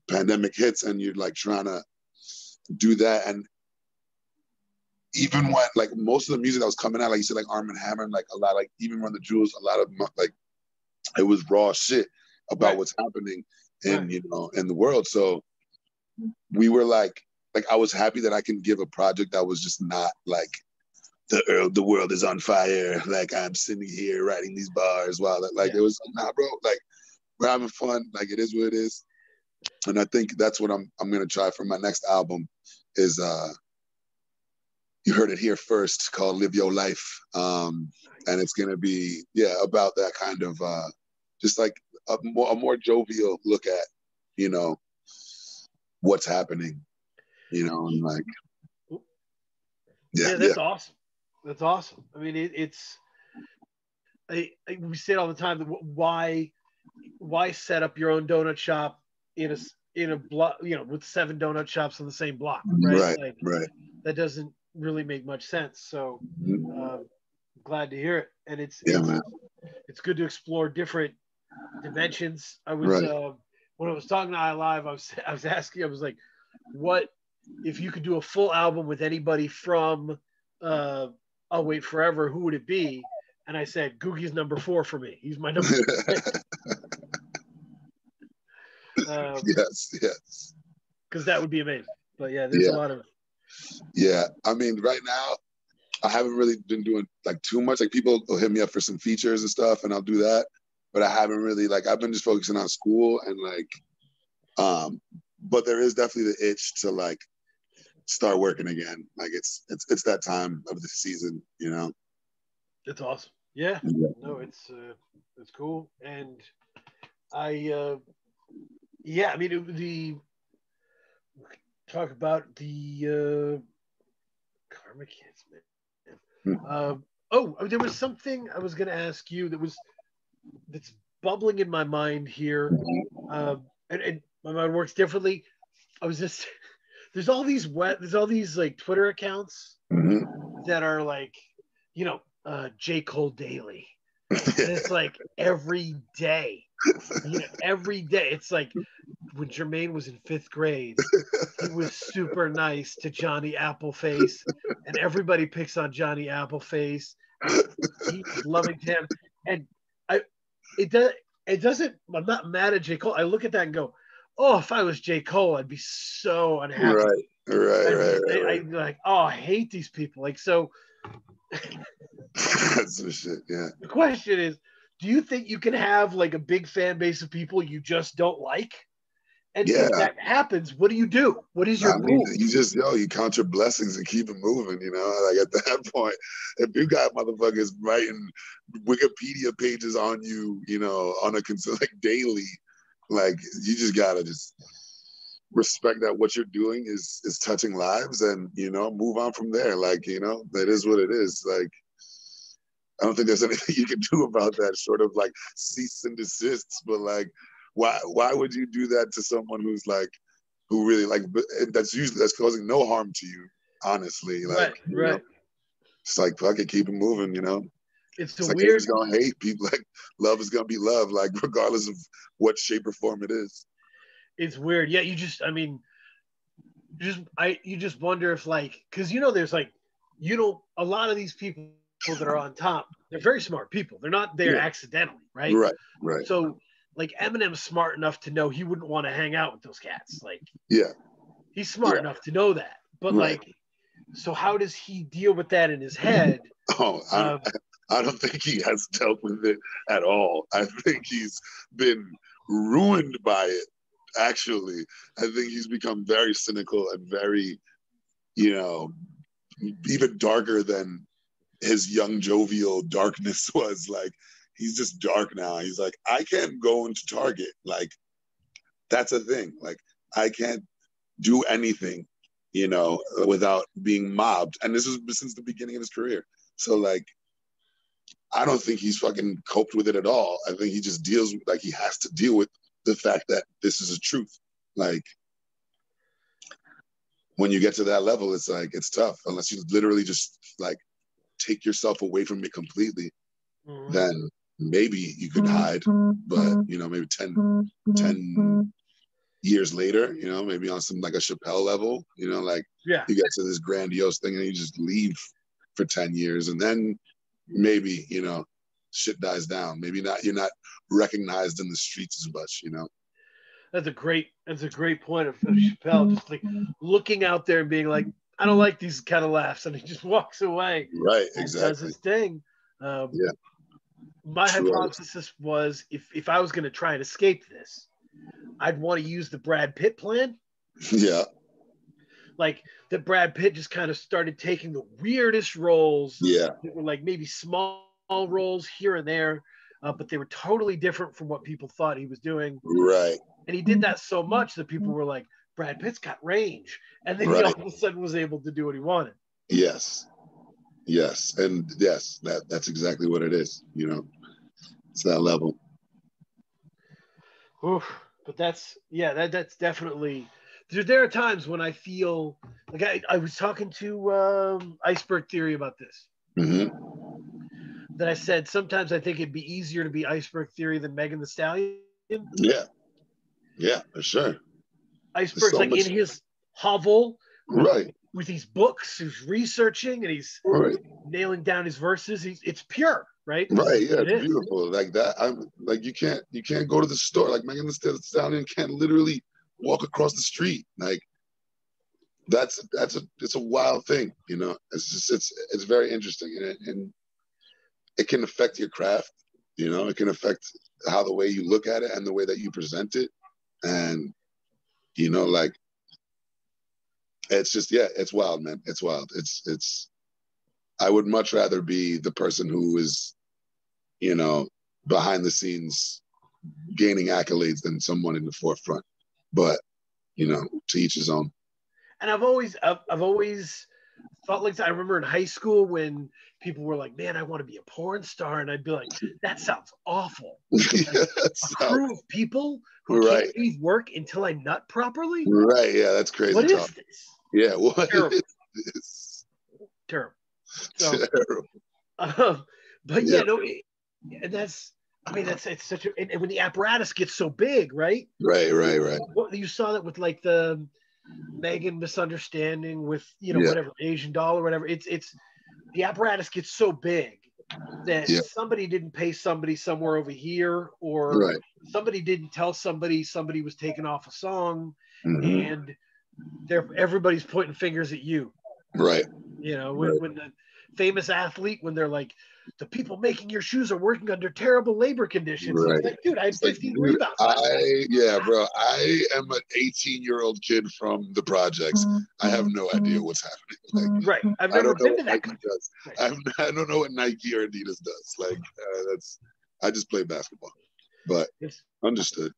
pandemic hits, and you're trying to do that, and even when most of the music that was coming out, like you said, Arm & Hammer, a lot, even Run the Jewels, a lot of it was raw shit about what's happening in in the world. So we were I was happy that I can give a project that was just not the world is on fire, I'm sitting here writing these bars while it was bro, we're having fun, it is what it is. And I think that's what I'm gonna try for my next album is you heard it here first, called Live Your Life, and it's gonna be about that kind of just a more jovial look at what's happening, and that's awesome. That's awesome. I mean, it's we say it all the time, that why set up your own donut shop in a block, with 7 donut shops on the same block, right? Right. That doesn't really make much sense. So glad to hear it. And it's good to explore different dimensions. I was when I was talking to I Live, I was asking, I was like, what if you could do a full album with anybody from I'll Wait Forever, who would it be? And I said, Googie's number 4 for me. He's my number 4. Yes. Because that would be amazing. But there's a lot of. Yeah, I mean, right now, I haven't really been doing too much. People will hit me up for some features and stuff, and I'll do that. But I haven't really I've been just focusing on school and but there is definitely the itch to start working again. It's that time of the season, It's awesome. Yeah. No, it's cool. And I mean talk about the Karma Kids, man. There was something I was gonna ask you that's bubbling in my mind here. And my mind works differently. I was just there's all these Twitter accounts that are J. Cole Daily. And it's every day. Every day. It's when Jermaine was in 5th grade, he was super nice to Johnny Appleface, and everybody picks on Johnny Appleface. He's loving to him. And it doesn't, I'm not mad at J. Cole. I look at that and go, oh, if I was J. Cole, I'd be so unhappy. I'd be like, oh, I hate these people. Like, so That's some shit. Yeah. the question is, do you think you can have like a big fan base of people you just don't like? And Yeah. if that happens, what do you do? What is your move? You just, you count your blessings and keep it moving, Like at that point, if you got motherfuckers writing Wikipedia pages on you, on a like daily, like you just gotta just respect that what you're doing is touching lives and, move on from there. Like, that is what it is. Like, I don't think there's anything you can do about that short of like cease and desists, but like, why would you do that to someone who's like, who really like, that's causing no harm to you, honestly. Like, right. It's like, fuck it, keep it moving, It's like weird. Haters gonna hate people. Like love is gonna be love, like regardless of what shape or form it is. It's weird. Yeah, you just wonder if like, because there's like, a lot of these people that are on top, they're very smart people. They're not there accidentally, right? Right. So like Eminem's smart enough to know he wouldn't want to hang out with those cats. Like, he's smart enough to know that. But like, so how does he deal with that in his head? I don't think he has dealt with it at all. I think he's been ruined by it. Actually, I think he's become very cynical and very, even darker than his young jovial darkness was. Like, he's just dark now. He's like, I can't go into Target. Like, that's a thing. Like, I can't do anything, without being mobbed. And this is since the beginning of his career. So like, I don't think he's fucking coped with it at all. I think he just deals with, like, he has to deal with the fact that this is a truth. Like, when you get to that level, it's like, it's tough. Unless you literally just like take yourself away from it completely, then maybe you could hide. But, maybe 10 years later, maybe on some like a Chappelle level, like you get to this grandiose thing and you just leave for 10 years and then maybe, shit dies down. Maybe you're not recognized in the streets as much, That's a great point of Chappelle, just like looking out there and being like, I don't like these kind of laughs, and he just walks away. Right, exactly. Does his thing. My hypothesis was if I was going to try and escape this, I'd want to use the Brad Pitt plan. Yeah. Like that Brad Pitt just kind of started taking the weirdest roles. Yeah. That were like maybe small roles here and there, but they were totally different from what people thought he was doing. Right. And he did that so much that people were like, Brad Pitt's got range. And then he all of a sudden was able to do what he wanted. Yes. And yes, that's exactly what it is. It's that level. Oof. But that's definitely, there are times when I feel like I was talking to Iceberg Theory about this. That I said, sometimes I think it'd be easier to be Iceberg Theory than Megan Thee Stallion. Yeah, for sure. Iceberg's like in his hovel, with these books. He's researching and he's nailing down his verses. It's pure, right? Right. Yeah, it's beautiful. Like that. I'm like, you can't go to the store. Like Megan Thee Stallion can't literally walk across the street. Like it's a wild thing. It's just it's very interesting, and it can affect your craft. It can affect how the way you look at it and the way that you present it. And, like, it's just, it's wild, man. It's wild. I would much rather be the person who is, behind the scenes gaining accolades than someone in the forefront. But, to each his own. And I've always felt like that. I remember in high school when people were like, man, I want to be a porn star. And I'd be like, that sounds awful. Like, a crew of people who can't leave work until I nut properly? Right, yeah, that's crazy. What is this? Yeah, what Terrible. is this? Terrible. So, Terrible. But and that's it's such a, and when the apparatus gets so big, right? Right. You saw that with like the Megan misunderstanding with whatever Asian doll or whatever. It's the apparatus gets so big that somebody didn't pay somebody somewhere over here, or somebody didn't tell somebody was taken off a song, and everybody's pointing fingers at you. Right. You know, when the famous athlete, when they're like, the people making your shoes are working under terrible labor conditions. Right. It's like, dude, I had 15 rebounds last night. Yeah, bro. I am an 18-year-old kid from the projects. I have no idea what's happening. Like, Right. I've never been to that. Does. Right. I don't know what Nike or Adidas does. Like, I just play basketball. But understood.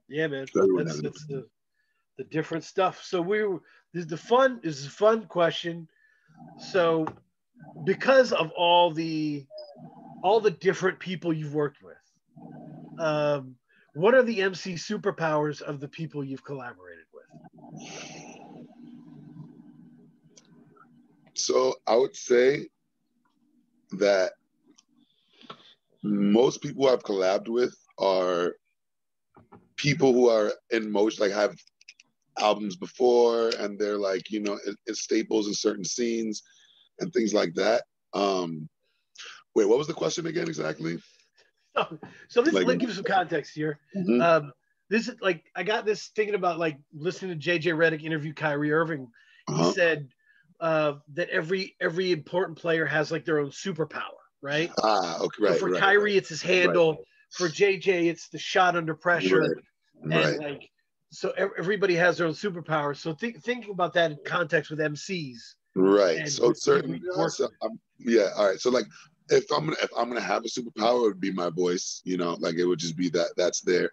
Yeah, man. That's the different stuff. So this is a fun question. So because of all the different people you've worked with, what are the MC superpowers of the people you've collaborated with? So I would say that most people I've collabed with are people who are in motion, like have albums before, and they're like, you know, it's staples in certain scenes and things like that. Wait, what was the question again exactly? So this, let me give you some context here. This is like, I got this thinking about like listening to JJ Redick interview Kyrie Irving. He said that every important player has like their own superpower, right? Okay, right. So for Kyrie, it's his handle. Right. For JJ, it's the shot under pressure. And like, so everybody has their own superpower. So thinking about that in context with MCs. Right. So certainly, all right. So like, if I'm gonna have a superpower, it would be my voice. You know, like it would just be that's there.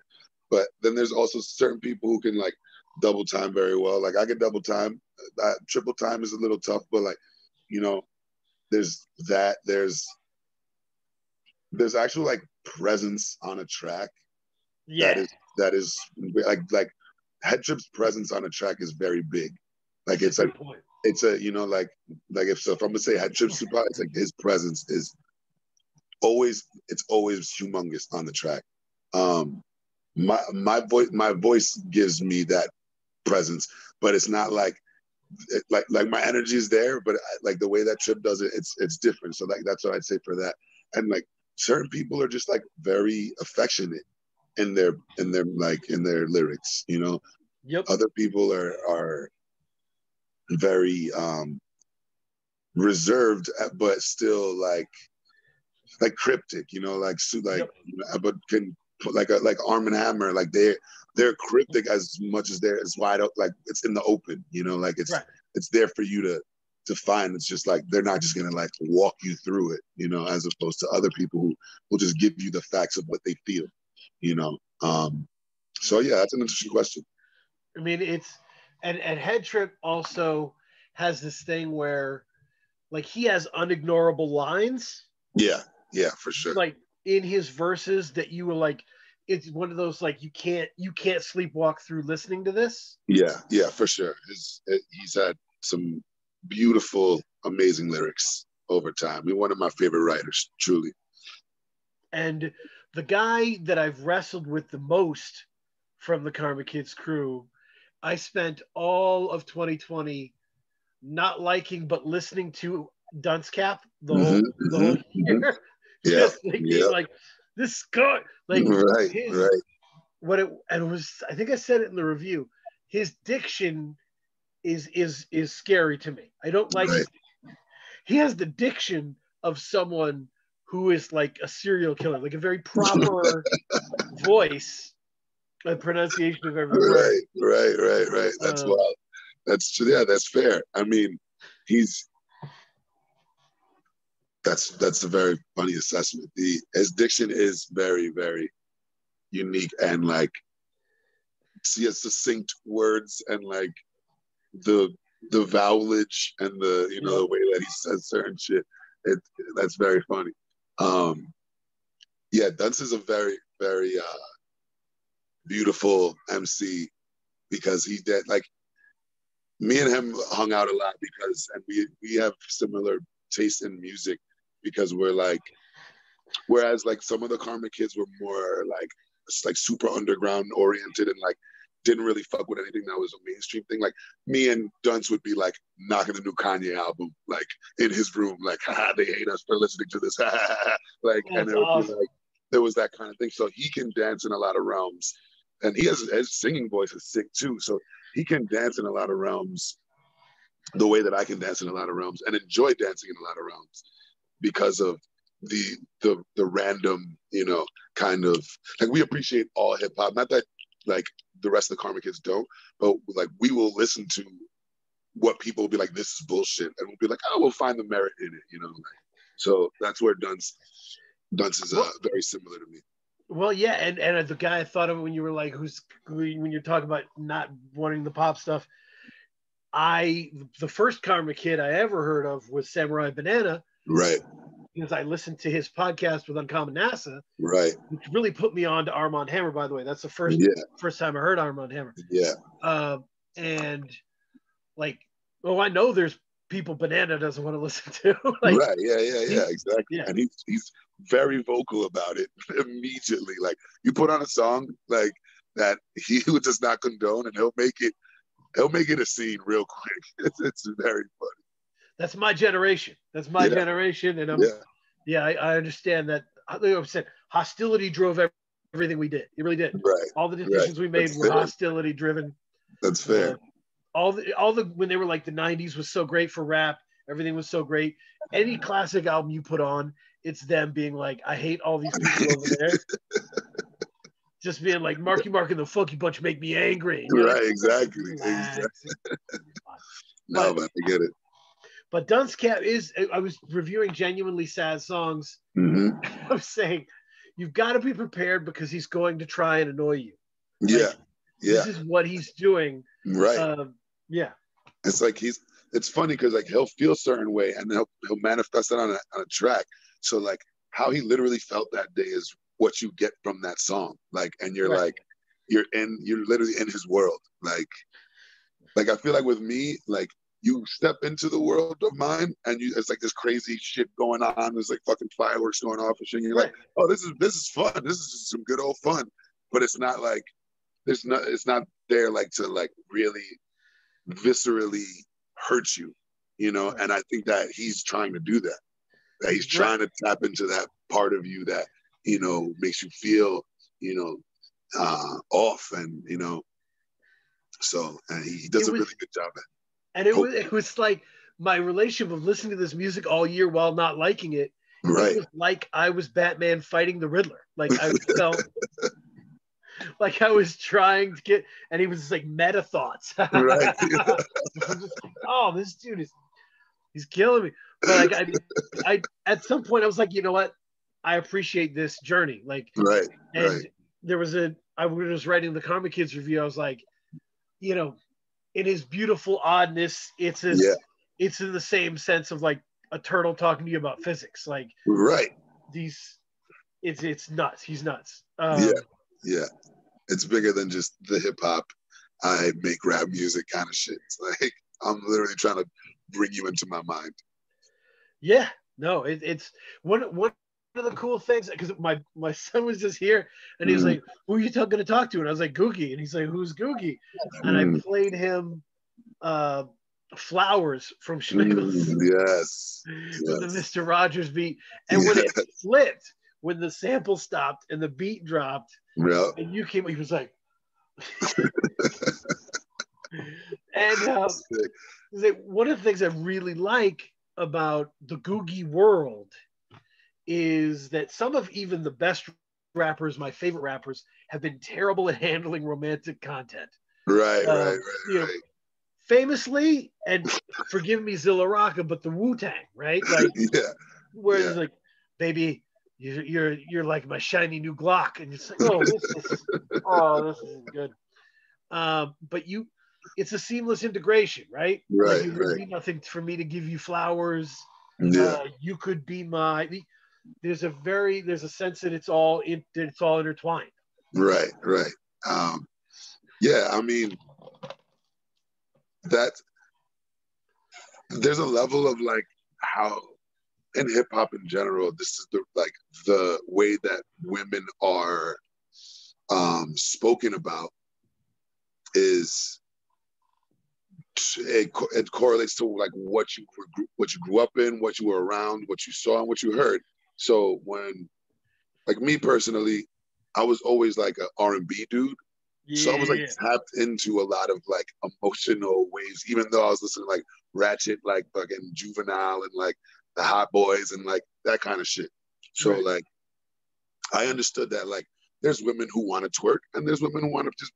But then there's also certain people who can like double time very well. Like I can double time. Triple time is a little tough, but like, you know, there's that. There's actual like presence on a track. Yeah. That is like Head Trip's presence on a track is very big. Like it's like it's a, you know, like if I'm gonna say Head Trip's superpower, it's like his presence is always humongous on the track. My voice gives me that presence, but it's not like my energy is there, but like the way that Trip does it, it's different. So like that's what I'd say for that. And like certain people are just like very affectionate in their lyrics, you know. Other people are very reserved, but still like cryptic, you know, like you know, but can put like Arm and Hammer, like they're cryptic as much as it's wide up, like it's in the open, you know, like it's there for you to find. It's just like they're not just gonna like walk you through it, you know, as opposed to other people who will just give you the facts of what they feel, you know. So yeah, that's an interesting question. I mean, it's and Head Trip also has this thing where like he has unignorable lines. Yeah, for sure. Like in his verses that you were like, it's one of those like you can't sleepwalk through listening to this. Yeah, for sure. He's had some beautiful, amazing lyrics over time. He's one of my favorite writers, truly. And the guy that I've wrestled with the most from the Karma Kids crew, I spent all of 2020 not liking but listening to Dunecap the whole year. Just being like, this guy, like what it was. I think I said it in the review. His diction is scary to me. I don't like. He has the diction of someone who is like a serial killer, like a very proper voice and pronunciation of every word. Right. That's wild. That's true. Yeah, that's fair. I mean, that's a very funny assessment. His diction is very, very unique, and like he has succinct words and like the vowelage and the, you know, the way that he says certain shit. That's very funny. Yeah, Dunce is a very, very beautiful MC because he did like me and him hung out a lot because we have similar taste in music because we're like, whereas like some of the Karma Kids were more like super underground oriented and like didn't really fuck with anything that was a mainstream thing. Like me and Dunce would be like knocking the new Kanye album, like in his room, like, haha, they hate us for listening to this. Like, That's and it would awesome. be like, there was that kind of thing. So he can dance in a lot of realms. And he has his singing voice is sick too. So he can dance in a lot of realms the way that I can dance in a lot of realms and enjoy dancing in a lot of realms because of the random, you know, kind of like we appreciate all hip hop. Not that like the rest of the Karma Kids don't, but like we will listen to what people will be like, this is bullshit, and we'll be like, oh, we'll find the merit in it, you know. Like, so that's where Dunce is very similar to me. Well, yeah, and the guy I thought of when you were like, when you're talking about not wanting the pop stuff, the first Karma Kid I ever heard of was Samurai Banana. Right. Because I listened to his podcast with Uncommon NASA, right, which really put me on to Armand Hammer. By the way, that's the first time I heard Armand Hammer. Yeah, and like, oh, I know there's people Banana doesn't want to listen to. Like, right, yeah, exactly. Yeah. And he's very vocal about it immediately. Like you put on a song like that, he would just not condone, and he'll make it a scene real quick. It's very funny. That's my generation. That's my generation, and I understand that. Like I said, hostility drove everything we did. It really did. Right. All the decisions we made were hostility driven. That's fair. All the when they were like the 90s was so great for rap. Everything was so great. Any classic album you put on, it's them being like, I hate all these people over there. Just being like, Marky Mark and the Funky Bunch make me angry. You know? Right, exactly. No, but I get it. But Dunecap I was reviewing Genuinely Sad Songs. Mm-hmm. I was saying, you've got to be prepared because he's going to try and annoy you. Yeah. This is what he's doing. Right. Yeah. It's like it's funny because like he'll feel a certain way and he'll manifest it on a track. So like how he literally felt that day is what you get from that song. Like, and you're like, you're literally in his world. Like I feel like with me, like, you step into the world of mine and it's like this crazy shit going on. There's like fucking fireworks going off and shit. And you're like, oh, this is fun. This is just some good old fun. But it's not like, it's not there like to like really viscerally hurt you, you know? And I think that he's trying to do that. That he's trying to tap into that part of you that, you know, makes you feel, you know, off and, you know, so, and he does a really good job at it. And it was like my relationship of listening to this music all year while not liking it. Right. It was like I was Batman fighting the Riddler. Like I felt like I was trying to get, and he was just like meta thoughts. Right. Oh, this dude he's killing me. But like I at some point I was like, you know what? I appreciate this journey. Like, there was I was writing the Karma Kids review. I was like, you know, in his beautiful oddness, it's in the same sense of like a turtle talking to you about physics. Like, it's nuts. He's nuts. Yeah. It's bigger than just the hip hop. I make rap music kind of shit. It's like I'm literally trying to bring you into my mind. Yeah, no, it's one of the cool things because my son was just here and he was like, "Who are you going to talk to?" And I was like, "Googie," and he's like, "Who's Googie?" And I played him "Flowers" from Schmiggles. Yes. With the Mr. Rogers beat, and when it flipped, when the sample stopped and the beat dropped, and you came, he was like, and one of the things I really like about the Googie world is that some of even the best rappers, my favorite rappers, have been terrible at handling romantic content. Right. You know, famously, and forgive me, Zilla Rocca, but the Wu-Tang, right? Like, where it's like, baby, you're like my shiny new Glock, and it's like, this isn't good. But it's a seamless integration, right? Right. Like, you would be nothing for me to give you flowers. You could be there's a sense that it's all intertwined. Right. Yeah, I mean, that there's a level of like how in hip hop in general, this is the way that women are spoken about is it correlates to like what you grew up in, what you were around, what you saw, and what you heard. So when, like me personally, I was always like an R&B dude. Yeah. So I was like tapped into a lot of like emotional waves, even though I was listening to like Ratchet, like fucking Juvenile and like the Hot Boys and like that kind of shit. So like I understood that like there's women who want to twerk and there's women who want to just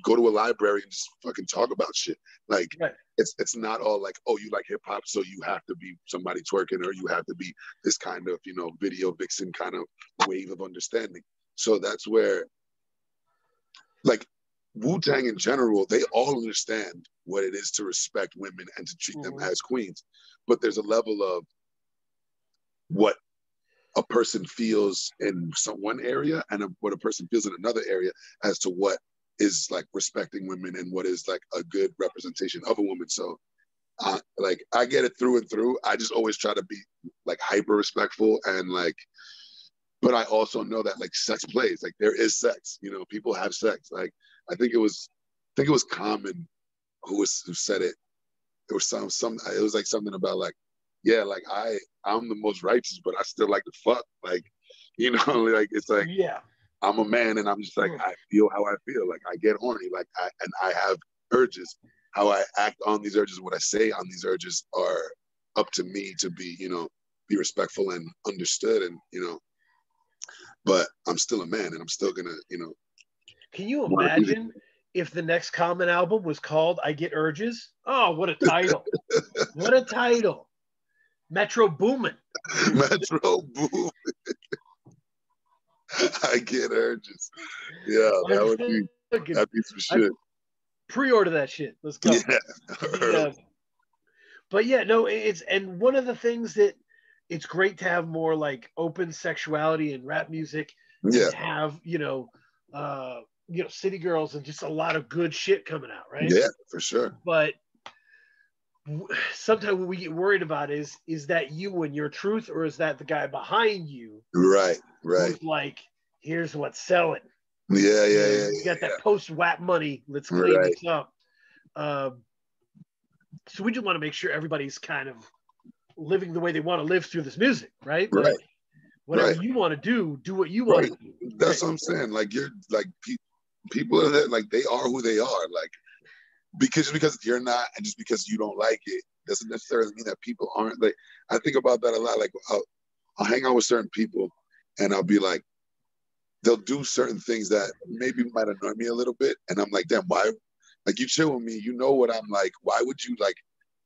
go to a library and just fucking talk about shit. Like it's not all like, oh, you like hip hop, so you have to be somebody twerking, or you have to be this kind of, you know, video vixen kind of wave of understanding. So that's where, like, Wu-Tang in general, they all understand what it is to respect women and to treat them as queens. But there's a level of what a person feels in one area and what a person feels in another area as to what is like respecting women and what is like a good representation of a woman. So like I get it through and through. I just always try to be like hyper respectful and like, but I also know that like sex plays, like there is sex, you know, people have sex. Like I think it was Common who said it. There was it was like something about like, yeah, like I'm the most righteous, but I still like to fuck. Like, you know, like it's like, yeah, I'm a man and I'm just like, I feel how I feel. Like I get horny, like I have urges. How I act on these urges, what I say on these urges are up to me to be, you know, be respectful and understood and, you know, but I'm still a man and I'm still gonna, you know. Can you imagine if the next Common album was called I Get Urges? Oh, what a title. What a title. Metro Boomin. Metro Boomin. I Get Urges. Yeah, that'd be some shit. Pre-order that shit. Let's go. Yeah. But yeah, no, and one of the things that it's great to have more like open sexuality in rap music. Yeah. And have, you know, City Girls and just a lot of good shit coming out, right? Yeah, for sure. But sometimes what we get worried about is that you and your truth, or is that the guy behind you? Right. Who's like, here's what's selling. Yeah. You got that post-WAP money. Let's clean this up. So we just want to make sure everybody's kind of living the way they want to live through this music, right? Like, whatever you want to do what you want to do. That's what I'm saying. Like you're like people are that, like they are who they are. Like because you're not, and just because you don't like it doesn't necessarily mean that people aren't. Like I think about that a lot. Like I'll hang out with certain people and I'll be like, they'll do certain things that maybe might annoy me a little bit, and I'm like, damn, why? Like you chill with me, you know what I'm like. Why would you like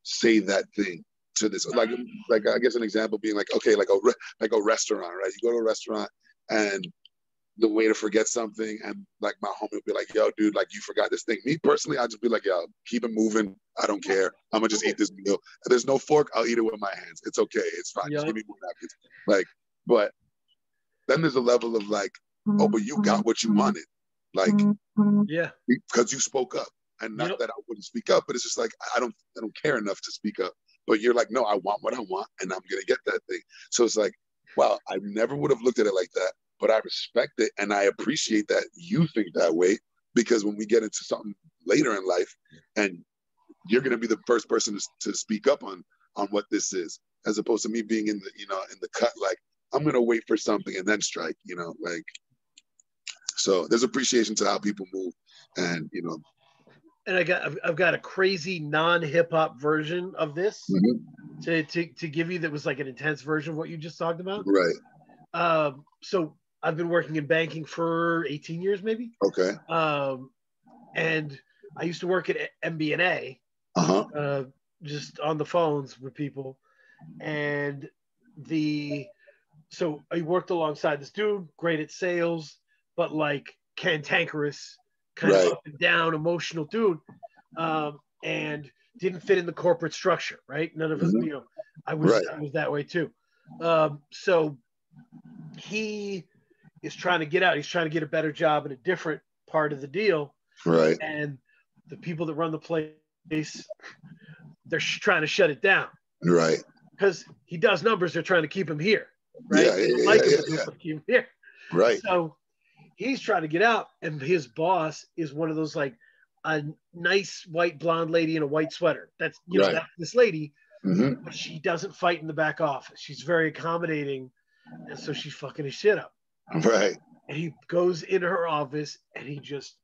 say that thing to this? Like I guess an example being like, okay, like a restaurant, right? You go to a restaurant and the waiter forgets something, and like my homie will be like, yo, dude, like you forgot this thing. Me personally, I just be like, yo, keep it moving. I don't care. I'm gonna just eat this meal. If there's no fork, I'll eat it with my hands. It's okay. It's fine. Just give me more napkins. Like, but then there's a level of like, oh, but you got what you wanted. Like, yeah, because you spoke up. And not that I wouldn't speak up, but it's just like I don't care enough to speak up. But you're like, no, I want what I want, and I'm gonna get that thing. So it's like, wow, I never would have looked at it like that, but I respect it and I appreciate that you think that way, because when we get into something later in life, and you're gonna be the first person to speak up on what this is, as opposed to me being in the cut, like I'm gonna wait for something and then strike, like. So there's appreciation to how people move, and And I've got a crazy non-hip hop version of this to give you that was like an intense version of what you just talked about. Right. So I've been working in banking for 18 years, maybe. Okay. And I used to work at MBNA, just on the phones with people, and so I worked alongside this dude, great at sales, but like cantankerous, kind of up and down, emotional dude, and didn't fit in the corporate structure, right? None of us, I was that way too. So he is trying to get out. He's trying to get a better job in a different part of the deal. Right. And the people that run the place, they're trying to shut it down. Right. Because he does numbers, they're trying to keep him here. Right. Keep him here. Right. So he's trying to get out, and his boss is one of those like a nice white blonde lady in a white sweater. That's, you know, Right. that's this lady, Mm-hmm. but she doesn't fight in the back office. She's very accommodating, and so she's fucking his shit up. Right. And he goes into her office, and he just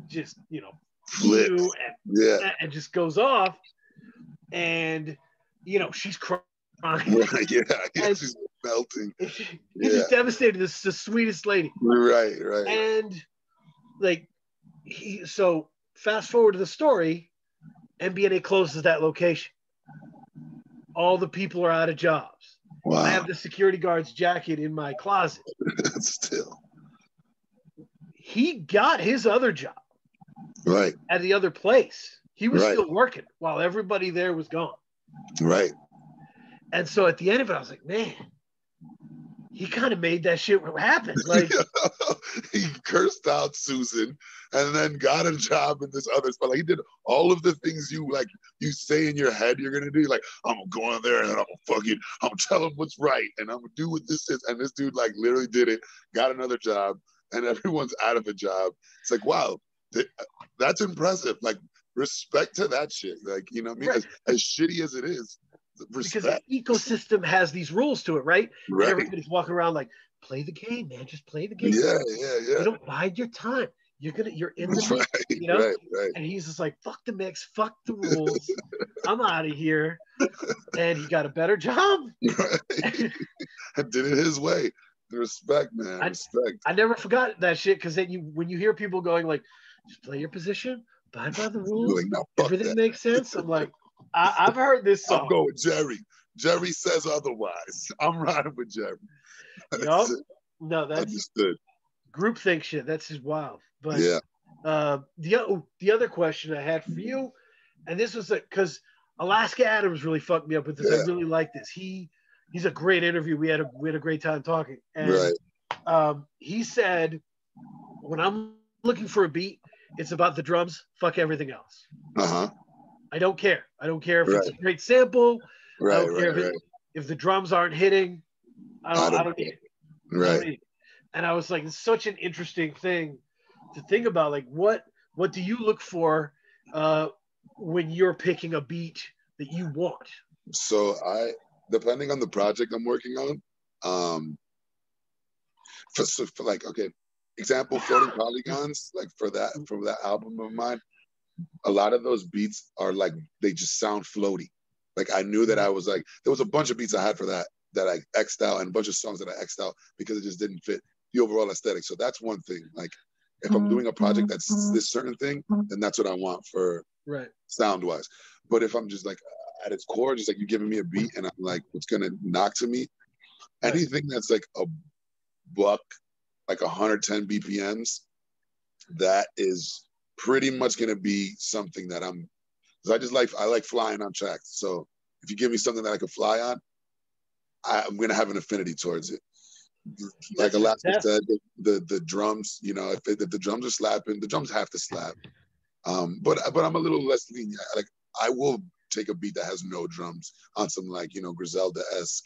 you know, Flips. and just goes off, and you know, she's crying. Right. Yeah. And she's melting. he's Yeah. just devastated. This is the sweetest lady. Right. Right. And like so fast forward to the story, MBNA closes that location. All the people are out of jobs. Wow. I have the security guard's jacket in my closet. Still. He got his other job. Right. At the other place. He was Right. still working while everybody there was gone. Right. And so at the end of it, I was like, man, he kind of made that shit happen. Like he cursed out Susan and then got a job in this other spot. Like he did all of the things you say in your head you're gonna do. Like, I'm gonna go in there and then I'm gonna tell him what's right and I'm gonna do what this is. And this dude like literally did it, got another job, and everyone's out of a job. It's like, wow, that's impressive. Like, respect to that shit. Like, you know what I mean? Right. As shitty as it is. Respect. Because the ecosystem has these rules to it, right? Right. And everybody's walking around like, play the game, man. Just play the game. Yeah. You don't bide your time. You're in the mix, right, you know? Right. And he's just like, fuck the mix, fuck the rules. I'm out of here. And he got a better job. Right. And did it his way. Respect, man. Respect. I never forgot that shit, because then when you hear people going like, just play your position, abide by the rules, like, no, everything makes sense. I'm like, I've heard this song. I'm going with Jerry. Jerry says otherwise. I'm riding with Jerry. Yup. No, that's understood. Groupthink shit. That's just wild. But yeah. The other question I had for you, and this was because Alaska Adams really fucked me up with this. Yeah. I really like this. He's a great interview. We had a great time talking. And he said, when I'm looking for a beat, it's about the drums. Fuck everything else. Uh-huh. I don't care. I don't care if it's a great sample. Right, I don't care if the drums aren't hitting. I don't need it. Right. I don't need it. And I was like, it's such an interesting thing to think about. Like, what do you look for when you're picking a beat that you want? So depending on the project I'm working on, for like, okay, example, Floating Polygons, like from that album of mine, a lot of those beats are like, they just sound floaty. Like I knew that I was like, there was a bunch of beats I had for that I X'd out, and a bunch of songs that I X'd out because it just didn't fit the overall aesthetic. So that's one thing. Like if I'm doing a project that's this certain thing, then that's what I want for sound wise. But if I'm just like at its core, just like you're giving me a beat and I'm like, what's gonna knock to me, anything that's like a buck, like 110 BPMs, that is pretty much gonna be something that I like flying on tracks. So if you give me something that I can fly on, I'm gonna have an affinity towards it. Like Alaska said, the drums, you know, if the drums are slapping, the drums have to slap. But I'm a little less lenient. Like I will take a beat that has no drums on some, like, you know, Griselda-esque,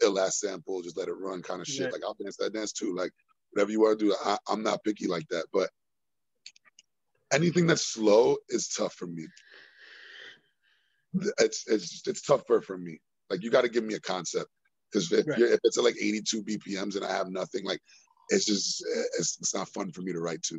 ill ass sample, just let it run kind of shit. Like I'll dance that dance too. Like whatever you want to do, I'm not picky like that. But anything that's slow is tough for me. It's tougher for me. Like you got to give me a concept, because if it's at like 82 BPMs and I have nothing, like it's not fun for me to write to.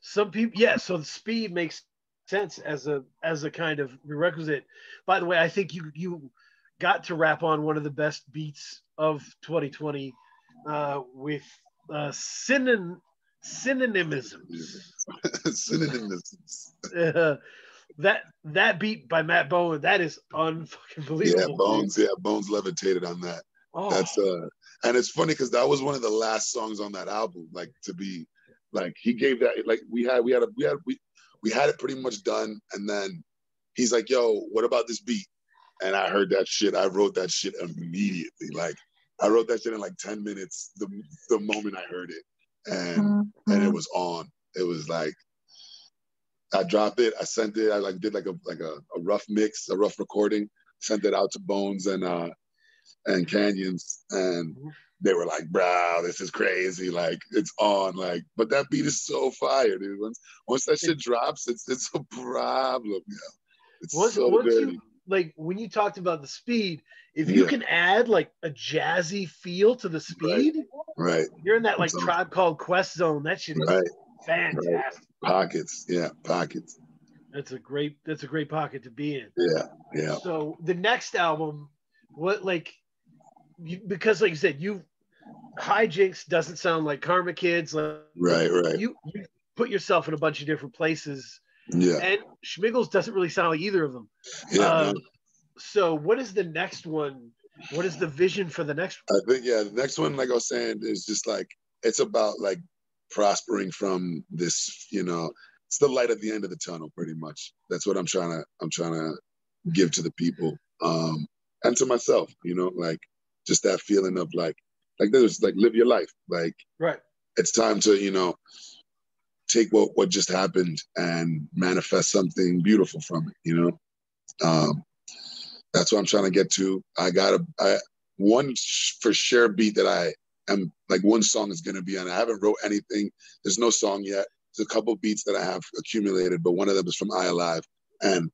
Some people, so the speed makes sense as a kind of prerequisite. By the way, I think you got to rap on one of the best beats of 2020 with synonymisms. Synonymisms. That beat by Matt Bowen, that is unfucking believable. Bones levitated on that. Oh. That's and it's funny because that was one of the last songs on that album. Like to be, like he gave that, like we had it pretty much done, and then he's like, "Yo, what about this beat?" And I heard that shit. I wrote that shit immediately. Like I wrote that shit in like 10 minutes the moment I heard it, and it was on. It was like, I dropped it. I sent it. I like did like a rough mix, a rough recording. Sent it out to Bones and Canyons, and they were like, bro, this is crazy. Like, it's on. Like, but that beat is so fire, dude. Once that shit drops, it's a problem. Yeah, it's once so once dirty. you like when you talked about the speed, if you Yeah. can add like a jazzy feel to the speed, Right. you're in that like So- Tribe Called Quest zone. That shit is Right. fantastic. Pockets. Yeah, pockets. That's a great pocket to be in. Yeah, yeah. So the next album, what like because like you said, Hijinks doesn't sound like Karma Kids. Like, Right. You put yourself in a bunch of different places. Yeah. And Schmiggles doesn't really sound like either of them. Yeah. No. So what is the next one? What is the vision for the next one? I think, yeah, the next one, like I was saying, is just like, it's about like prospering from this, it's the light at the end of the tunnel, pretty much. That's what I'm trying to give to the people, and to myself, like just that feeling of like there's like live your life. Like, right. It's time to, take what just happened and manifest something beautiful from it, that's what I'm trying to get to. I got one for sure beat that I am like one song is going to be on. I haven't wrote anything. There's no song yet. There's a couple beats that I have accumulated, but one of them is from I Alive. And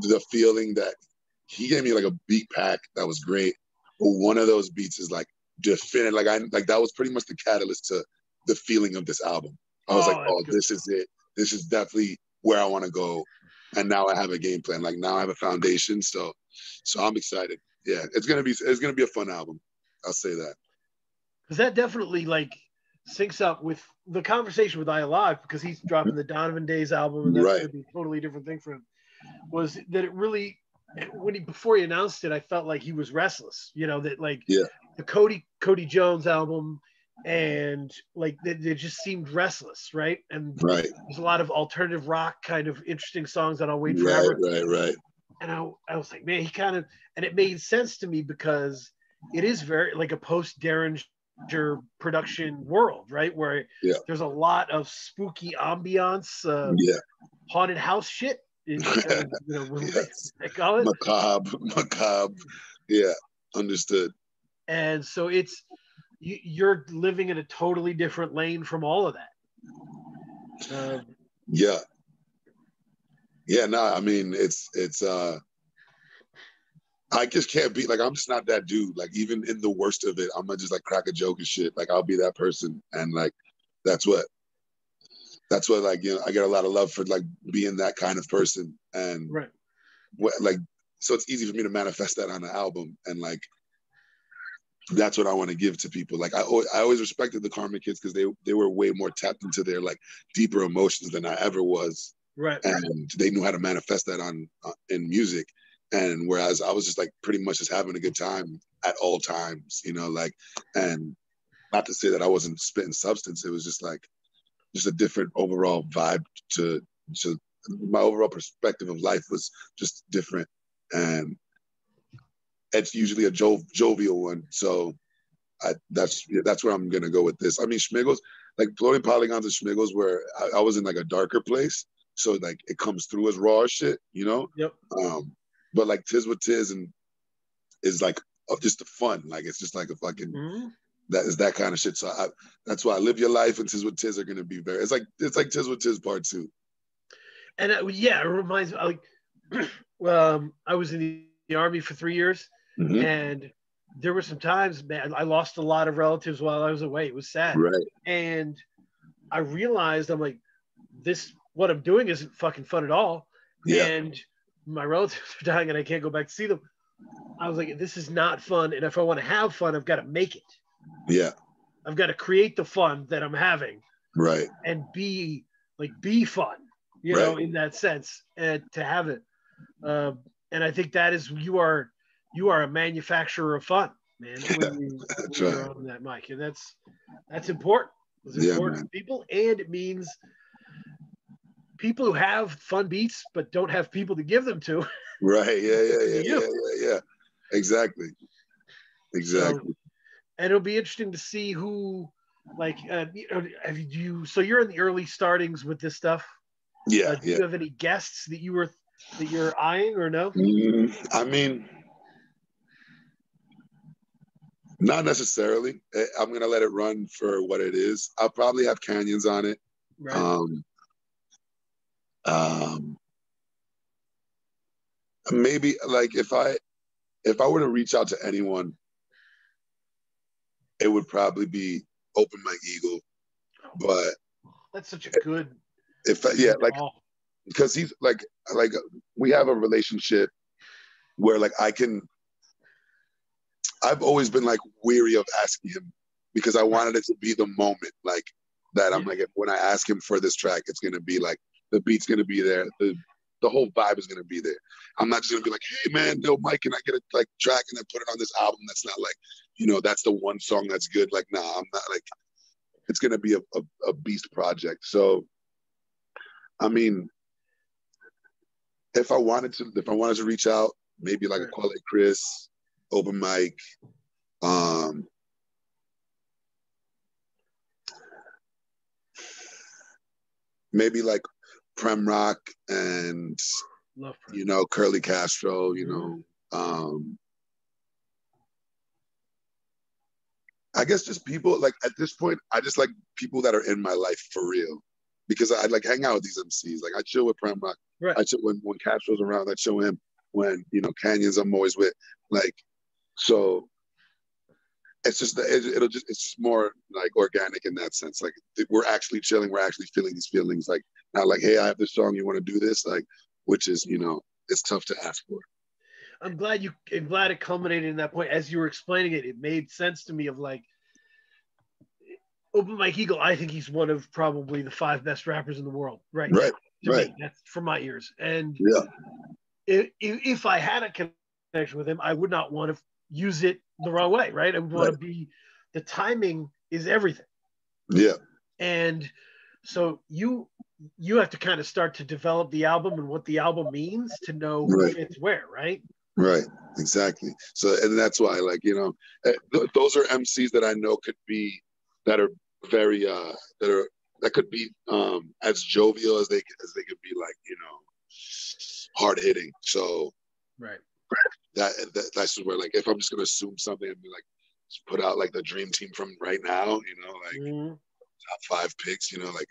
the feeling that he gave me like a beat pack that was great. But one of those beats is like definitive. Like that was pretty much the catalyst to the feeling of this album. I was this is it. This is definitely where I want to go. And now I have a game plan. Like now I have a foundation. So I'm excited. Yeah, it's gonna be a fun album. I'll say that. Because that definitely like syncs up with the conversation with I Alive, because he's dropping the Donovan Days album, and that's Right. gonna be a totally different thing for him. Was that it really before he announced it, I felt like he was restless. That like the Cody Jones album, and like they just seemed restless, right? And there's a lot of alternative rock kind of interesting songs that I'll wait forever. Right. And I was like, man, he kind of, and it made sense to me because it is very like a post Derringer production world, right? Where there's a lot of spooky ambiance, haunted house shit. I call it macabre. Yeah, understood. And so you're living in a totally different lane from all of that. No, I mean it's I just can't be like, I'm just not that dude. Like even in the worst of it, I'm gonna just like crack a joke and shit. Like I'll be that person, and like that's what like I get a lot of love for like being that kind of person, and like so it's easy for me to manifest that on an album, and like that's what I want to give to people. Like I always respected the Karma Kids because they were way more tapped into their like deeper emotions than I ever was. Right. And they knew how to manifest that in music. And whereas I was just like pretty much just having a good time at all times, like, and not to say that I wasn't spitting substance. It was just like, just a different overall vibe to my overall perspective of life was just different. And it's usually a jovial one. So that's where I'm going to go with this. I mean, Schmiggles, like Floating Polygons and Schmiggles, where I was in like a darker place. So like it comes through as raw as shit, Yep. But like Tiz with Tiz and is like just the fun. Like it's just like a fucking that is that kind of shit. So that's why Live Your Life and Tiz with Tiz are gonna be very. It's like Tiz with Tiz Part 2. And it reminds me like I was in the Army for 3 years, and there were some times, man, I lost a lot of relatives while I was away. It was sad, right? And I realized I'm like, what I'm doing isn't fucking fun at all. Yeah. And my relatives are dying and I can't go back to see them. I was like, this is not fun. And if I want to have fun, I've got to make it. Yeah. I've got to create the fun that I'm having. Right. And be fun, in that sense, and to have it. And I think that is, you are a manufacturer of fun, man, when you're on that mic. And that's important. It's important to people. And it means people who have fun beats but don't have people to give them to. Right. Yeah. Exactly. So, and it'll be interesting to see who, like, so you're in the early startings with this stuff. Yeah. Do you have any guests that you're eyeing or no? I mean, Not necessarily. I'm gonna let it run for what it is. I'll probably have canyons on it. Right. Maybe like if I were to reach out to anyone, it would probably be Open Mike Eagle. But that's such a good. Like because he's like we have a relationship where like I've always been like weary of asking him because I wanted it to be the moment like that. I'm like, when I ask him for this track, it's gonna be like the beat's gonna be there, the whole vibe is gonna be there. I'm not just gonna be like, hey man, no Mike, can I get a like track and then put it on this album? That's not like, that's the one song that's good. Like, nah, I'm not like. It's gonna be a beast project. So, I mean, if I wanted to reach out, maybe like a Quality Chris, Open Mike, maybe like Prem Rock and Curly Castro, I guess just people like at this point, I just like people that are in my life for real, because I like hang out with these MCs. Like I chill with Prem Rock. Right. I chill when Castro's around. I chill him when Canyons. I'm always with like, so it's just it's just more like organic in that sense. Like we're actually chilling. We're actually feeling these feelings. Like not like, hey, I have this song. You want to do this? Like, which is it's tough to ask for. I'm glad it culminated in that point. As you were explaining it, it made sense to me of like Open Mike Eagle. I think he's one of probably the 5 best rappers in the world right now. To me, that's from my ears. And if I had a connection with him, I would not want to use it the wrong way, right? I would want to be, the timing is everything. Yeah. And so you have to kind of start to develop the album and what the album means to know who fits where, right? Right, exactly. So, and that's why, like, those are MCs that I know that are very, that could be as jovial as they could be, like, hard hitting. So, that's where, like, if I'm just gonna assume something and be like, just put out like the dream team from right now, like top 5 picks, like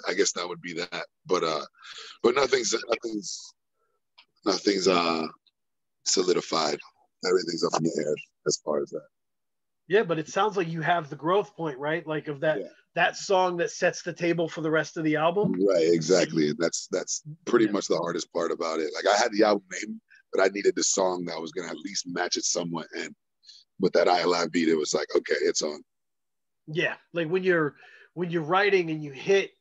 I guess that would be that. But nothing's solidified. Everything's up in the air as far as that. Yeah, but it sounds like you have the growth point, right? Like of that song that sets the table for the rest of the album. Right, exactly. And that's pretty much the hardest part about it. Like I had the album name, but I needed the song that was gonna at least match it somewhat. And with that ILI beat, it was like, okay, it's on. Yeah, like when you're writing and you hit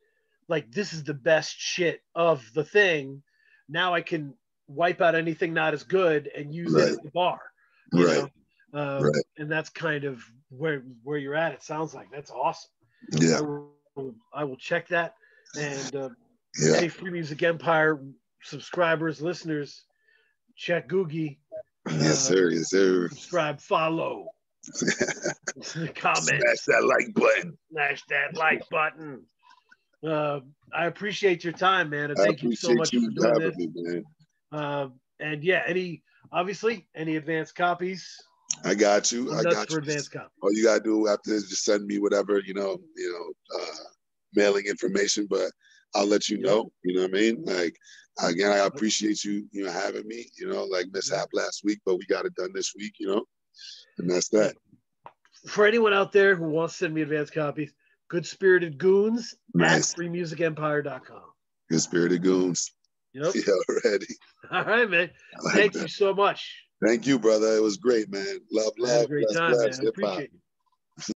like this is the best shit of the thing. Now I can wipe out anything not as good and use it as the bar, you know? And that's kind of where you're at. It sounds like that's awesome. Yeah, I will check that. And any Free Music Empire subscribers, listeners, check Googie. Yes, sir. Yes, sir. Subscribe, follow, comment, smash that like button. Smash that like button. I appreciate your time, man. And thank you so much for doing this. Me, man. And yeah, any advanced copies? I got you. I got you. Advanced copies. All you gotta do after is just send me whatever, mailing information. But I'll let you know. You know what I mean? Like again, I appreciate you, having me. Like mishap last week, but we got it done this week. And that's that. For anyone out there who wants to send me advanced copies, Good Spirited Goons at freemusicempire.com. Good Spirited Goons. Yep. Yeah, already. All right, man. Thank you so much. Thank you, brother. It was great, man. Love. Great time, man. I appreciate it.